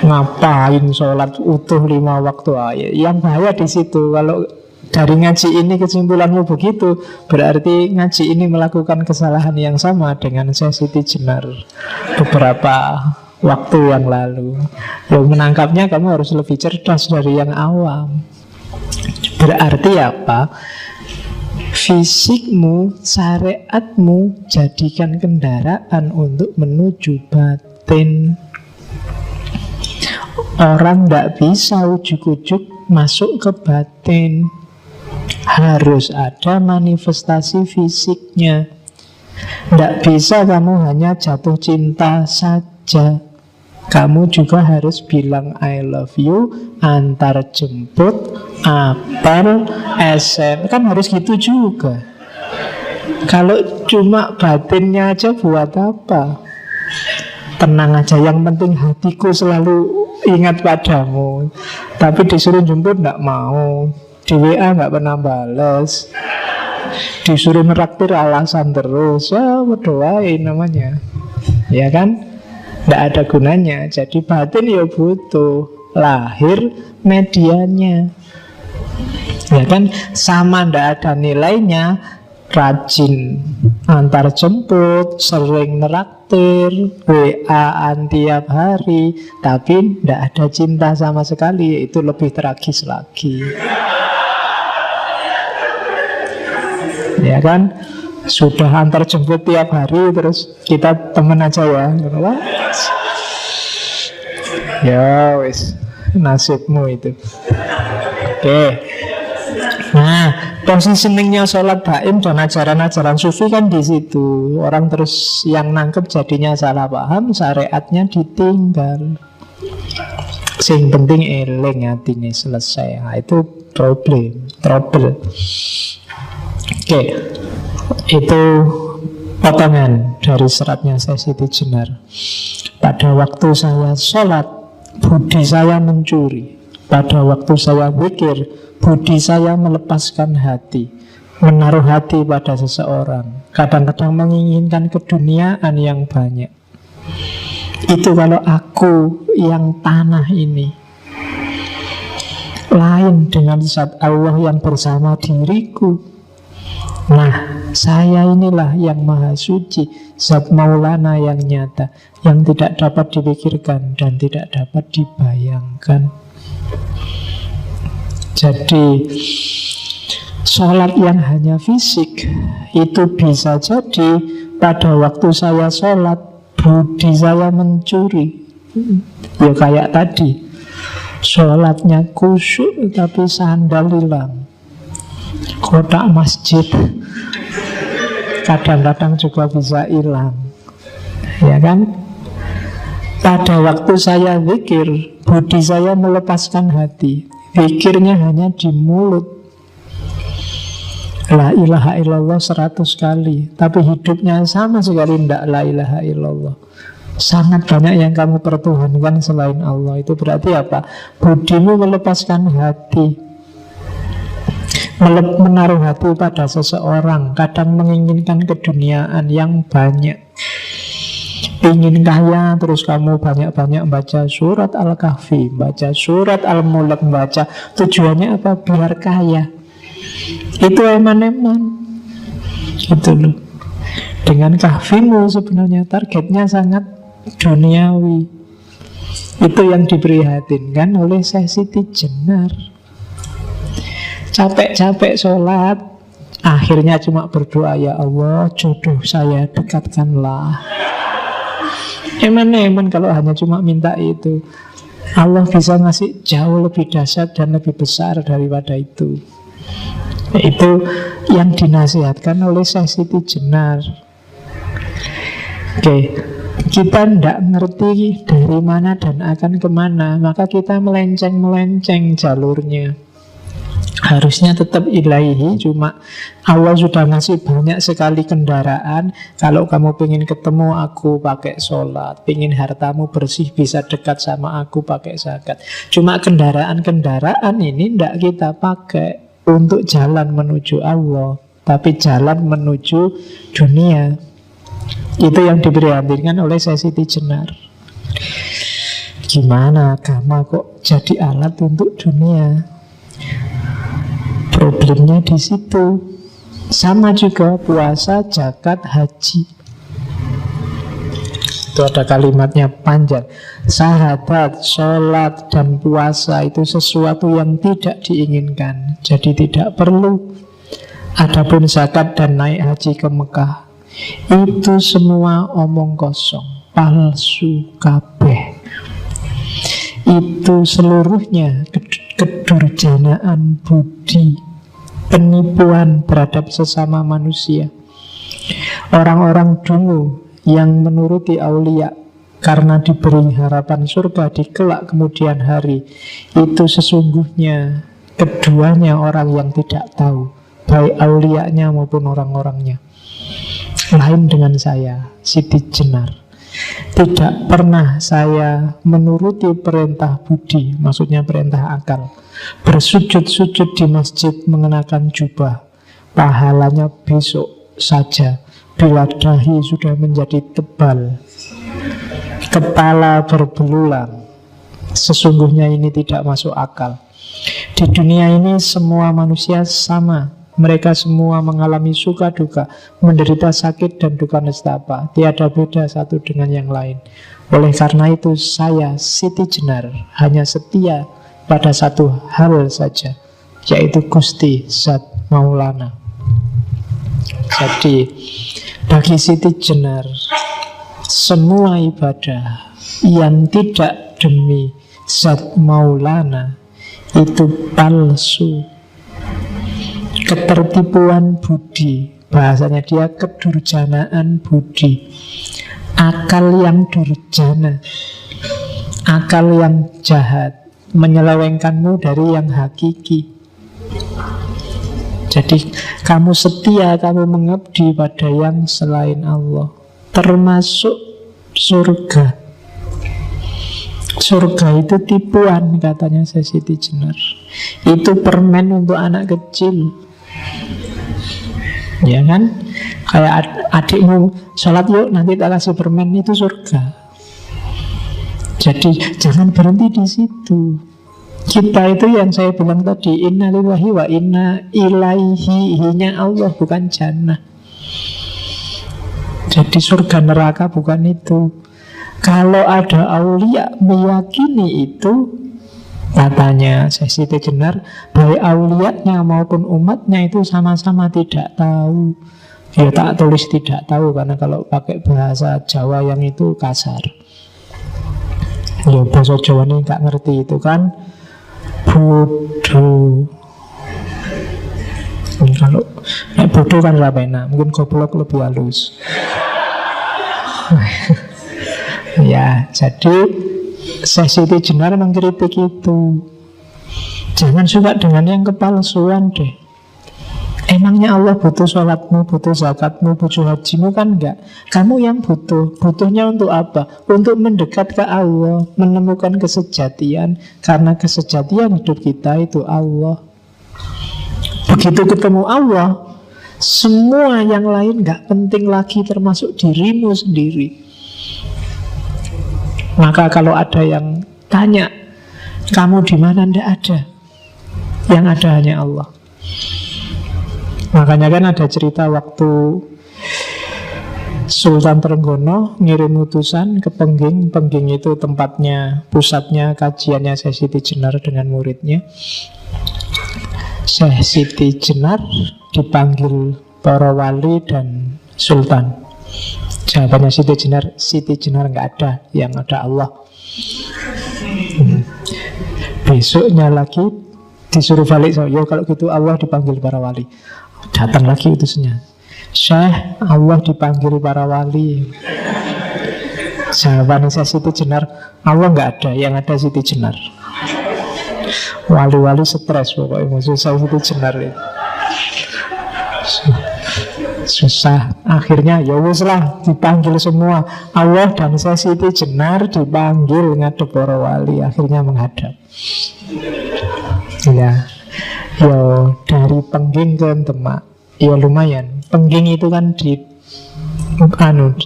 Ngapain sholat utuh 5 waktu aja? Yang bahaya di situ. Kalau dari ngaji ini kesimpulanmu begitu, berarti ngaji ini melakukan kesalahan yang sama dengan Syekh Siti Jenar beberapa waktu yang lalu. Yang menangkapnya kamu harus lebih cerdas dari yang awam. Berarti apa? Fisikmu, syariatmu jadikan kendaraan untuk menuju batin. Orang tidak bisa ujuk-ujuk masuk ke batin. Harus ada manifestasi fisiknya. Tidak bisa kamu hanya jatuh cinta saja. Kamu juga harus bilang I love you, antar jemput, apel, SM. Kan harus gitu juga. Kalau cuma batinnya aja buat apa? Tenang aja, yang penting hatiku selalu ingat padamu. Tapi disuruh jemput tidak mau, di WA nggak pernah balas, disuruh neraktir alasan terus. Ya berdoain namanya, ya kan? Tidak ada gunanya. Jadi batin ya butuh lahir medianya, ya kan? Sama tidak ada nilainya rajin antar jemput, sering neraktir, WA-an tiap hari, tapi tidak ada cinta sama sekali. Itu lebih tragis lagi, ya kan? Sudah antar jemput tiap hari, terus kita temen aja ya. Ya wis, nasibmu itu. Oke. Nah, positioningnya sholat daim dan ajaran-ajaran sufi kan di situ. Orang terus yang nangkep jadinya salah paham, syariatnya ditinggal. Sing penting eling hatine selesai. Nah, itu trouble. Oke. Itu potongan dari seratnya Syekh Siti Jenar. Pada waktu saya sholat, budi saya mencuri. Pada waktu saya pikir, budi saya melepaskan hati, menaruh hati pada seseorang. Kadang-kadang menginginkan keduniaan yang banyak. Itu kalau aku yang tanah ini. Lain dengan zat Allah yang bersama diriku. Nah, saya inilah yang maha suci, zat Maulana yang nyata, yang tidak dapat dipikirkan dan tidak dapat dibayangkan. Jadi sholat yang hanya fisik itu bisa jadi pada waktu saya sholat budi saya mencuri. Ya kayak tadi, sholatnya khusyuk tapi sandal hilang, kotak masjid kadang-kadang juga bisa hilang, ya kan? Pada waktu saya zikir, budi saya melepaskan hati, zikirnya hanya di mulut, la ilaha illallah 100 kali, tapi hidupnya sama sekali tidak la ilaha illallah. Sangat banyak yang kamu pertuhankan selain Allah. Itu berarti apa? Budimu melepaskan hati, menaruh hati pada seseorang. Kadang menginginkan keduniaan yang banyak, ingin kaya, terus kamu banyak-banyak baca surat Al-Kahfi, baca surat Al-Mulk, baca. Tujuannya apa? Biar kaya. Itu eman-eman gitu loh. Dengan kahfimu sebenarnya targetnya sangat duniawi. Itu yang diprihatinkan oleh Syekh Siti Jenar. Capek-capek sholat, akhirnya cuma berdoa, ya Allah, jodoh saya dekatkanlah. Eman kalau hanya cuma minta itu. Allah bisa ngasih jauh lebih dahsyat dan lebih besar daripada itu. Itu yang dinasihatkan oleh Syekh Siti Jenar. Oke, kita tidak ngerti dari mana dan akan kemana, maka kita melenceng-melenceng jalurnya. Harusnya tetap ilahi, cuma Allah sudah ngasih banyak sekali kendaraan. Kalau kamu pengen ketemu aku pakai sholat, pengen hartamu bersih bisa dekat sama aku pakai zakat. Cuma kendaraan-kendaraan ini tidak kita pakai untuk jalan menuju Allah, tapi jalan menuju dunia. Itu yang diprihatinkan oleh Syekh Siti Jenar. Gimana agama kok jadi alat untuk dunia? Problemnya di situ. Sama juga puasa, zakat, haji. Itu ada kalimatnya panjang. Syahadat, sholat, dan puasa itu sesuatu yang tidak diinginkan. Jadi tidak perlu. Adapun zakat dan naik haji ke Mekah, itu semua omong kosong, palsu kabeh. Itu seluruhnya kedurjanaan budi, penipuan terhadap sesama manusia. Orang-orang dungu yang menuruti aulia karena diberi harapan surga di kelak kemudian hari, itu sesungguhnya keduanya orang yang tidak tahu, baik aulianya maupun orang-orangnya. Lain dengan saya, Siti Jenar. Tidak pernah saya menuruti perintah budi, maksudnya perintah akal, bersujud-sujud di masjid mengenakan jubah. Pahalanya besok saja, bila dahi sudah menjadi tebal, kepala berbelulang. Sesungguhnya ini tidak masuk akal. Di dunia ini semua manusia sama. Mereka semua mengalami suka duka, menderita sakit dan duka nestapa. Tiada beda satu dengan yang lain. Oleh karena itu saya, Siti Jenar, hanya setia pada satu hal saja, yaitu Gusti Zat Maulana. Jadi bagi Siti Jenar, semua ibadah yang tidak demi Zat Maulana itu palsu. Ketertipuan budi, bahasanya dia kedurjanaan budi. Akal yang durjana, akal yang jahat, menyelewengkanmu dari yang hakiki. Jadi kamu setia, kamu mengabdi pada yang selain Allah, termasuk surga. Surga itu tipuan, katanya Siti Jenar. Itu permen untuk anak kecil. Ya kan? Kayak adikmu sholat yuk, nanti tak kasih permen, itu surga. Jadi jangan berhenti di situ. Kita itu yang saya bilang tadi, inna lillahi wa inna ilaihi, hinya Allah, bukan jannah. Jadi surga neraka bukan itu. Kalau ada aulia meyakini itu, katanya Siti Jenar, baik aulianya maupun umatnya itu sama-sama tidak tahu. Ya tak tulis tidak tahu, karena kalau pakai bahasa Jawa yang itu kasar. Ya bahasa Jawa ini gak ngerti itu kan bodoh. Kalau bodoh kan rapena, mungkin goblok lebih halus. Ya, jadi Siti Jenar mengkritik itu. Jangan suka dengan yang kepalsuan deh. Emangnya Allah butuh sholatmu, butuh zakatmu, butuh hajimu? Kan enggak. Kamu yang butuh. Butuhnya untuk apa? Untuk mendekat ke Allah, menemukan kesejatian. Karena kesejatian hidup kita itu Allah. Begitu ketemu Allah, semua yang lain enggak penting lagi, termasuk dirimu sendiri. Maka kalau ada yang tanya, kamu di mana? Tidak ada. Yang ada hanya Allah. Makanya kan ada cerita waktu Sultan Trenggono ngirim utusan ke Pengging. Pengging itu tempatnya, pusatnya kajiannya Syekh Siti Jenar dengan muridnya. Syekh Siti Jenar dipanggil para wali dan sultan. Jawabannya Siti Jenar nggak ada, yang ada Allah. Besoknya lagi disuruh balik. Yo kalau gitu Allah dipanggil para wali. Datang lagi utusnya. Syekh, Allah dipanggil para wali. Jawabannya Siti Jenar, Allah nggak ada, yang ada Siti Jenar. Wali-wali stres pokoknya musuh Siti Jenar itu. Susah. Akhirnya ya wis lah, dipanggil semua. Allah dan Siti Jenar dipanggil ngadep para wali. Akhirnya menghadap. Ya, yo dari Pengging ke Demak, ya lumayan. Pengging itu kan di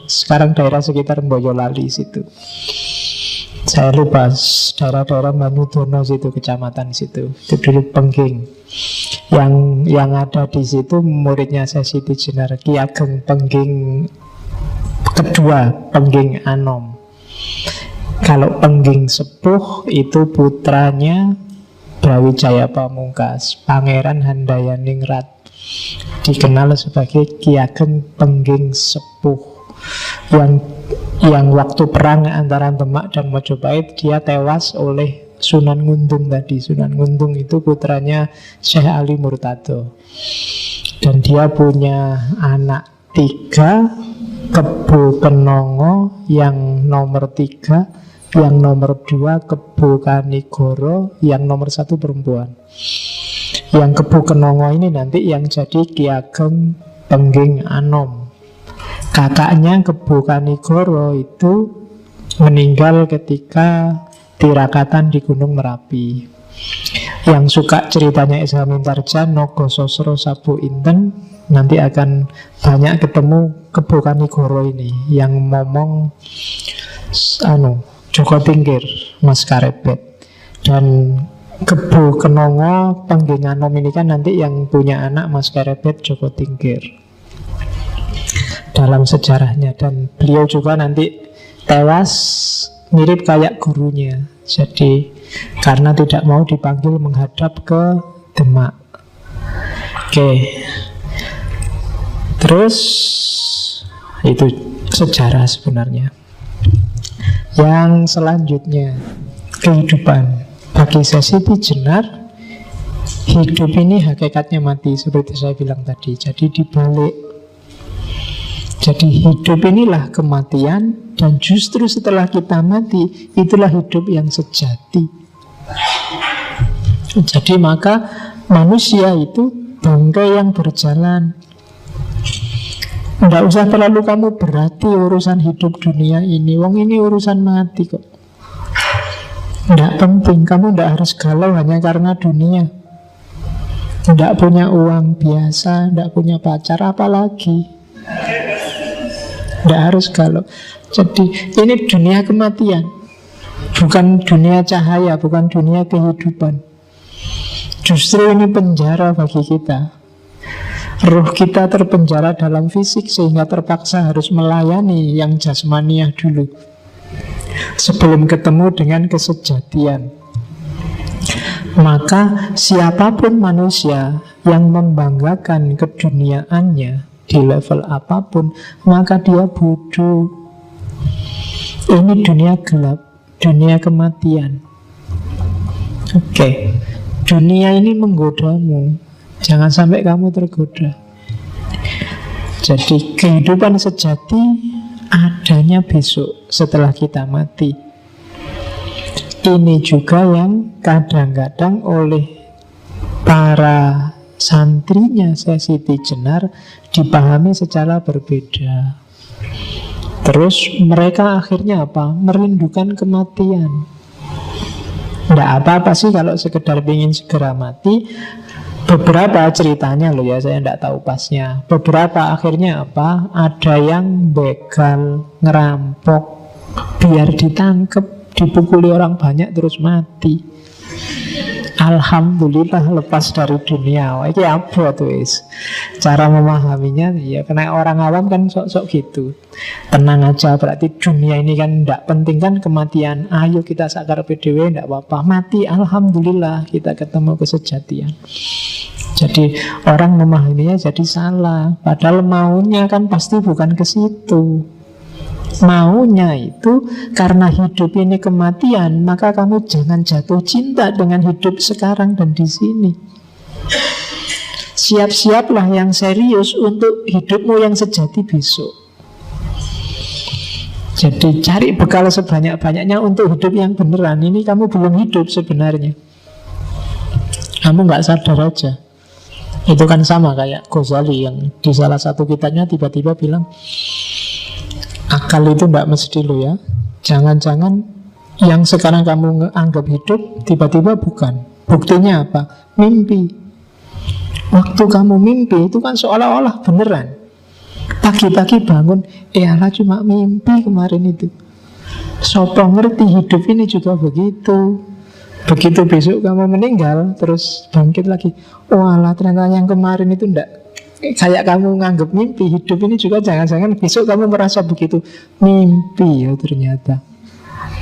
sekarang daerah sekitar Boyolali situ. Saya lupa daerah-daerah Manudono situ, kecamatan situ. Itu dulu Pengging. Yang ada di situ muridnya Siti Jenar, Ki Ageng Pengging kedua, Pengging Anom. Kalau Pengging Sepuh itu putranya Brawijaya Pamungkas, Pangeran Handayaningrat, dikenal sebagai Ki Ageng Pengging Sepuh, yang waktu perang antara Demak dan Mojopahit dia tewas oleh Sunan Nguntung tadi. Sunan Nguntung itu putranya Syekh Ali Murtado, dan dia punya anak 3, Kebo Kenongo yang nomor 3, yang nomor 2 Kebo Kanigoro, yang nomor 1 perempuan. Yang Kebo Kenongo ini nanti yang jadi Ki Ageng Pengging Anom. Kakaknya Kebo Kanigoro itu meninggal ketika tirakatan di Gunung Merapi. Yang suka ceritanya Esa Mintarja, Nogo Sosro Sabu Inten, nanti akan banyak ketemu Kebo Kanigoro ini yang ngomong Joko Tingkir, Mas Karebet. Dan Kebo Kenongo Pengging Anom ini kan nanti yang punya anak Mas Karebet, Joko Tingkir dalam sejarahnya. Dan beliau juga nanti tewas mirip kayak gurunya. Jadi karena tidak mau dipanggil menghadap ke Demak. Oke. Terus itu sejarah sebenarnya. Yang selanjutnya, kehidupan. Bagi Siti Jenar, hidup ini hakikatnya mati, seperti saya bilang tadi. Jadi dibalik. Jadi hidup inilah kematian, dan justru setelah kita mati, itulah hidup yang sejati. Jadi maka manusia itu bangkai yang berjalan. Tidak usah terlalu kamu berarti urusan hidup dunia ini. Wong ini urusan mati kok. Tidak penting, kamu tidak harus galau hanya karena dunia. Tidak punya uang biasa, tidak punya pacar, apalagi. Tidak harus galau. Jadi ini dunia kematian, bukan dunia cahaya, bukan dunia kehidupan. Justru ini penjara bagi kita. Ruh kita terpenjara dalam fisik sehingga terpaksa harus melayani yang jasmaniah dulu sebelum ketemu dengan kesejatian. Maka siapapun manusia yang membanggakan keduniaannya di level apapun, maka dia bodoh. Ini dunia gelap, dunia kematian. Oke. Dunia ini menggodamu. Jangan sampai kamu tergoda. Jadi kehidupan sejati adanya besok setelah kita mati. Ini juga yang kadang-kadang oleh para santrinya Siti Jenar dipahami secara berbeda. Terus mereka akhirnya apa? Merindukan kematian. Tidak apa-apa sih kalau sekedar ingin segera mati. Beberapa ceritanya loh ya, saya tidak tahu pasnya. Beberapa akhirnya apa? Ada yang begal, ngerampok, biar ditangkap, dipukuli orang banyak terus mati. alhamdulillah lepas dari dunia. Wah, ini apa tuh is? Cara memahaminya ya karena orang awam kan sok-sok gitu. Tenang aja, berarti dunia ini kan tidak penting kan kematian. Ayo kita sakar PDW, tidak apa-apa. Mati, alhamdulillah kita ketemu kesejatian. Jadi orang memahaminya jadi salah. Padahal maunya kan pasti bukan ke situ. Maunya itu karena hidup ini kematian, maka kamu jangan jatuh cinta dengan hidup sekarang dan di sini. Siap-siaplah yang serius untuk hidupmu yang sejati besok. Jadi cari bekal sebanyak-banyaknya untuk hidup yang beneran. Ini kamu belum hidup sebenarnya. Kamu nggak sadar aja. Itu kan sama kayak Ghazali yang di salah satu kitabnya tiba-tiba bilang, akal itu tidak mesti lo ya. Jangan-jangan yang sekarang kamu anggap hidup tiba-tiba bukan. Buktinya apa? Mimpi. Waktu kamu mimpi itu kan seolah-olah beneran. Pagi-pagi bangun, alah cuma mimpi kemarin itu. Sopo ngerti hidup ini juga begitu. Begitu besok kamu meninggal, terus bangkit lagi. Walah ternyata yang kemarin itu enggak kayak kamu nganggap mimpi. Hidup ini juga jangan-jangan besok kamu merasa begitu. Mimpi ya ternyata.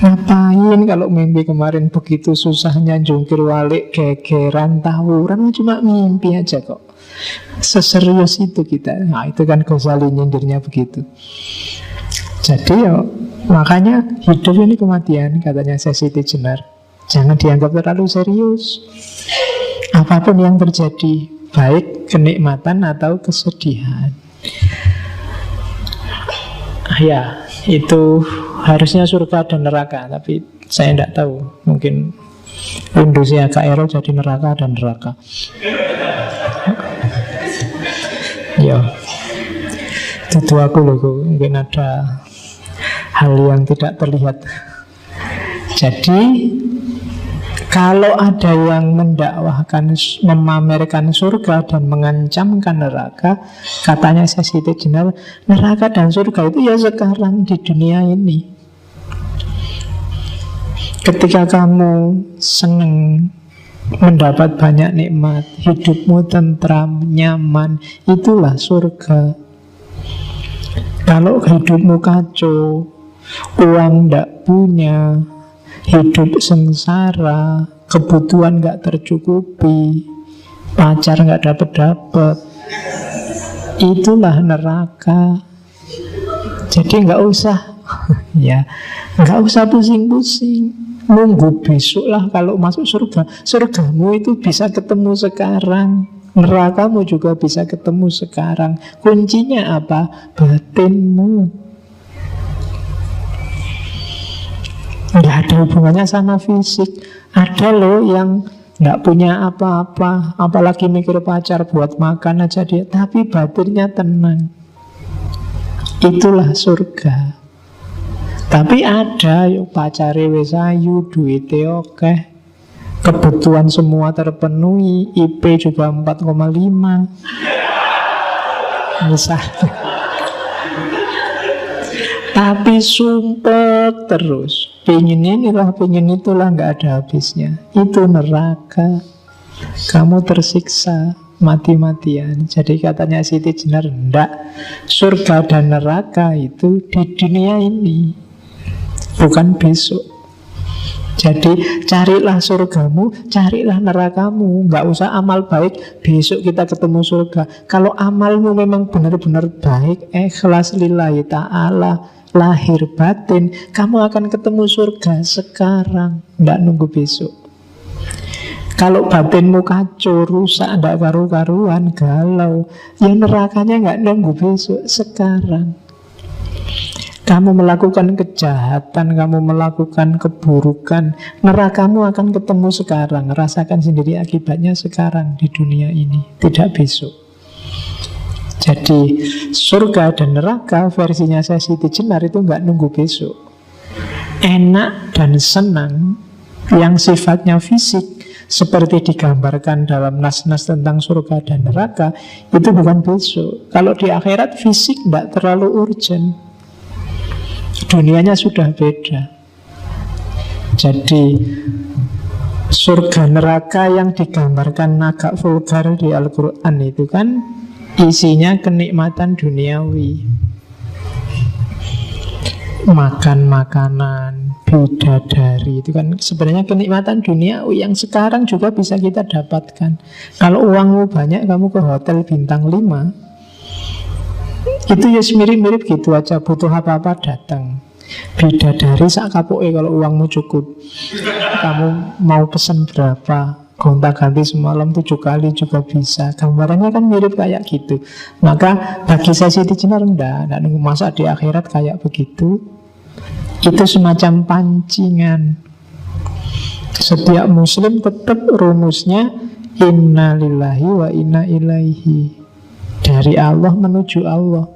Ngapain kalau mimpi kemarin begitu susahnya jungkir balik, gegeran, tawuran, cuma mimpi aja kok. Seserius itu kita. Nah itu kan Ghazali nyindirnya begitu. Jadi ya makanya hidup ini kematian, katanya Siti Jenar. Jangan dianggap terlalu serius. Apapun yang terjadi, baik kenikmatan atau kesedihan. Ya, itu harusnya surga dan neraka. Tapi saya tidak tahu. Mungkin Indonesia KRO jadi neraka dan neraka. Ya, itu aku loh. Mungkin ada hal yang tidak terlihat. Jadi kalau ada yang mendakwahkan, memamerkan surga dan mengancamkan neraka, katanya Siti Jenar, neraka dan surga itu ya sekarang di dunia ini. Ketika kamu senang mendapat banyak nikmat, hidupmu tentram, nyaman, itulah surga. Kalau hidupmu kacau, uang tidak punya, hidup sengsara, kebutuhan gak tercukupi, pacar gak dapet-dapet, itulah neraka. Jadi gak usah ya, gak usah pusing-pusing, nunggu besok lah kalau masuk surga. Surgamu itu bisa ketemu sekarang, nerakamu juga bisa ketemu sekarang. Kuncinya apa? Batinmu. Nggak ada hubungannya sama fisik. Ada loh yang nggak punya apa-apa, apalagi mikir pacar buat makan aja dia, tapi batinnya tenang. Itulah surga. Tapi ada yuk pacare wis ayu, duite oke, kebutuhan semua terpenuhi, IP juga 4,5 misalnya. Tapi sumpek terus, pengen inilah, pengen itulah, nggak ada habisnya. Itu neraka. Kamu tersiksa mati-matian. Jadi katanya Siti Jenar, enggak, surga dan neraka itu di dunia ini, bukan besok. Jadi carilah surgamu, carilah nerakamu. Nggak usah amal baik, besok kita ketemu surga. Kalau amalmu memang benar-benar baik, ikhlas lillahi ta'ala, lahir batin, kamu akan ketemu surga sekarang, nggak nunggu besok. Kalau batinmu kacau, rusak, nggak karu-karuan, galau, ya nerakanya nggak nunggu besok, sekarang. Kamu melakukan kejahatan, kamu melakukan keburukan, nerakamu akan ketemu sekarang. Rasakan sendiri akibatnya sekarang di dunia ini, tidak besok. Jadi surga dan neraka versinya Siti Jenar itu nggak nunggu besok. Enak dan senang yang sifatnya fisik seperti digambarkan dalam nas-nas tentang surga dan neraka itu bukan besok. Kalau di akhirat fisik nggak terlalu urgent, dunianya sudah beda. Jadi Surga neraka yang digambarkan agak vulgar di Al-Quran itu kan isinya kenikmatan duniawi. Makan makanan, bidadari, itu kan sebenarnya kenikmatan duniawi yang sekarang juga bisa kita dapatkan. Kalau uangmu banyak, kamu ke hotel bintang 5, itu ya mirip-mirip gitu aja, butuh apa-apa datang. Bidadari sak kapuke kalau uangmu cukup. Kamu mau pesen berapa, gonta-ganti semalam 7 kali juga bisa. Gambarannya kan mirip kayak gitu. Maka bagi saya Siti Jenar enggak nunggu masa di akhirat kayak begitu. Itu semacam pancingan. Setiap muslim tetap rumusnya inna lillahi wa inna ilaihi, dari Allah menuju Allah.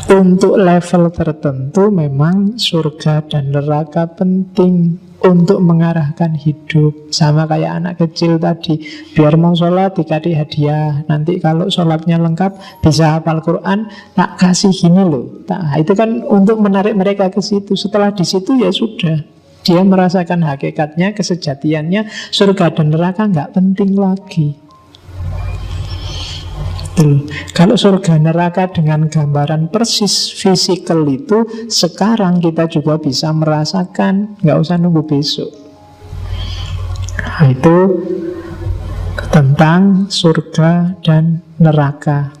Untuk level tertentu memang surga dan neraka penting untuk mengarahkan hidup. Sama kayak anak kecil tadi, biar mau sholat dikasih hadiah. Nanti kalau sholatnya lengkap, bisa hafal Quran, tak kasih gini loh. Itu kan untuk menarik mereka ke situ. Setelah di situ ya sudah, dia merasakan hakikatnya, kesejatiannya. Surga dan neraka nggak penting lagi. Kalau surga neraka dengan gambaran persis fisikal itu, sekarang kita juga bisa merasakan, nggak usah nunggu besok. Nah, itu tentang surga dan neraka.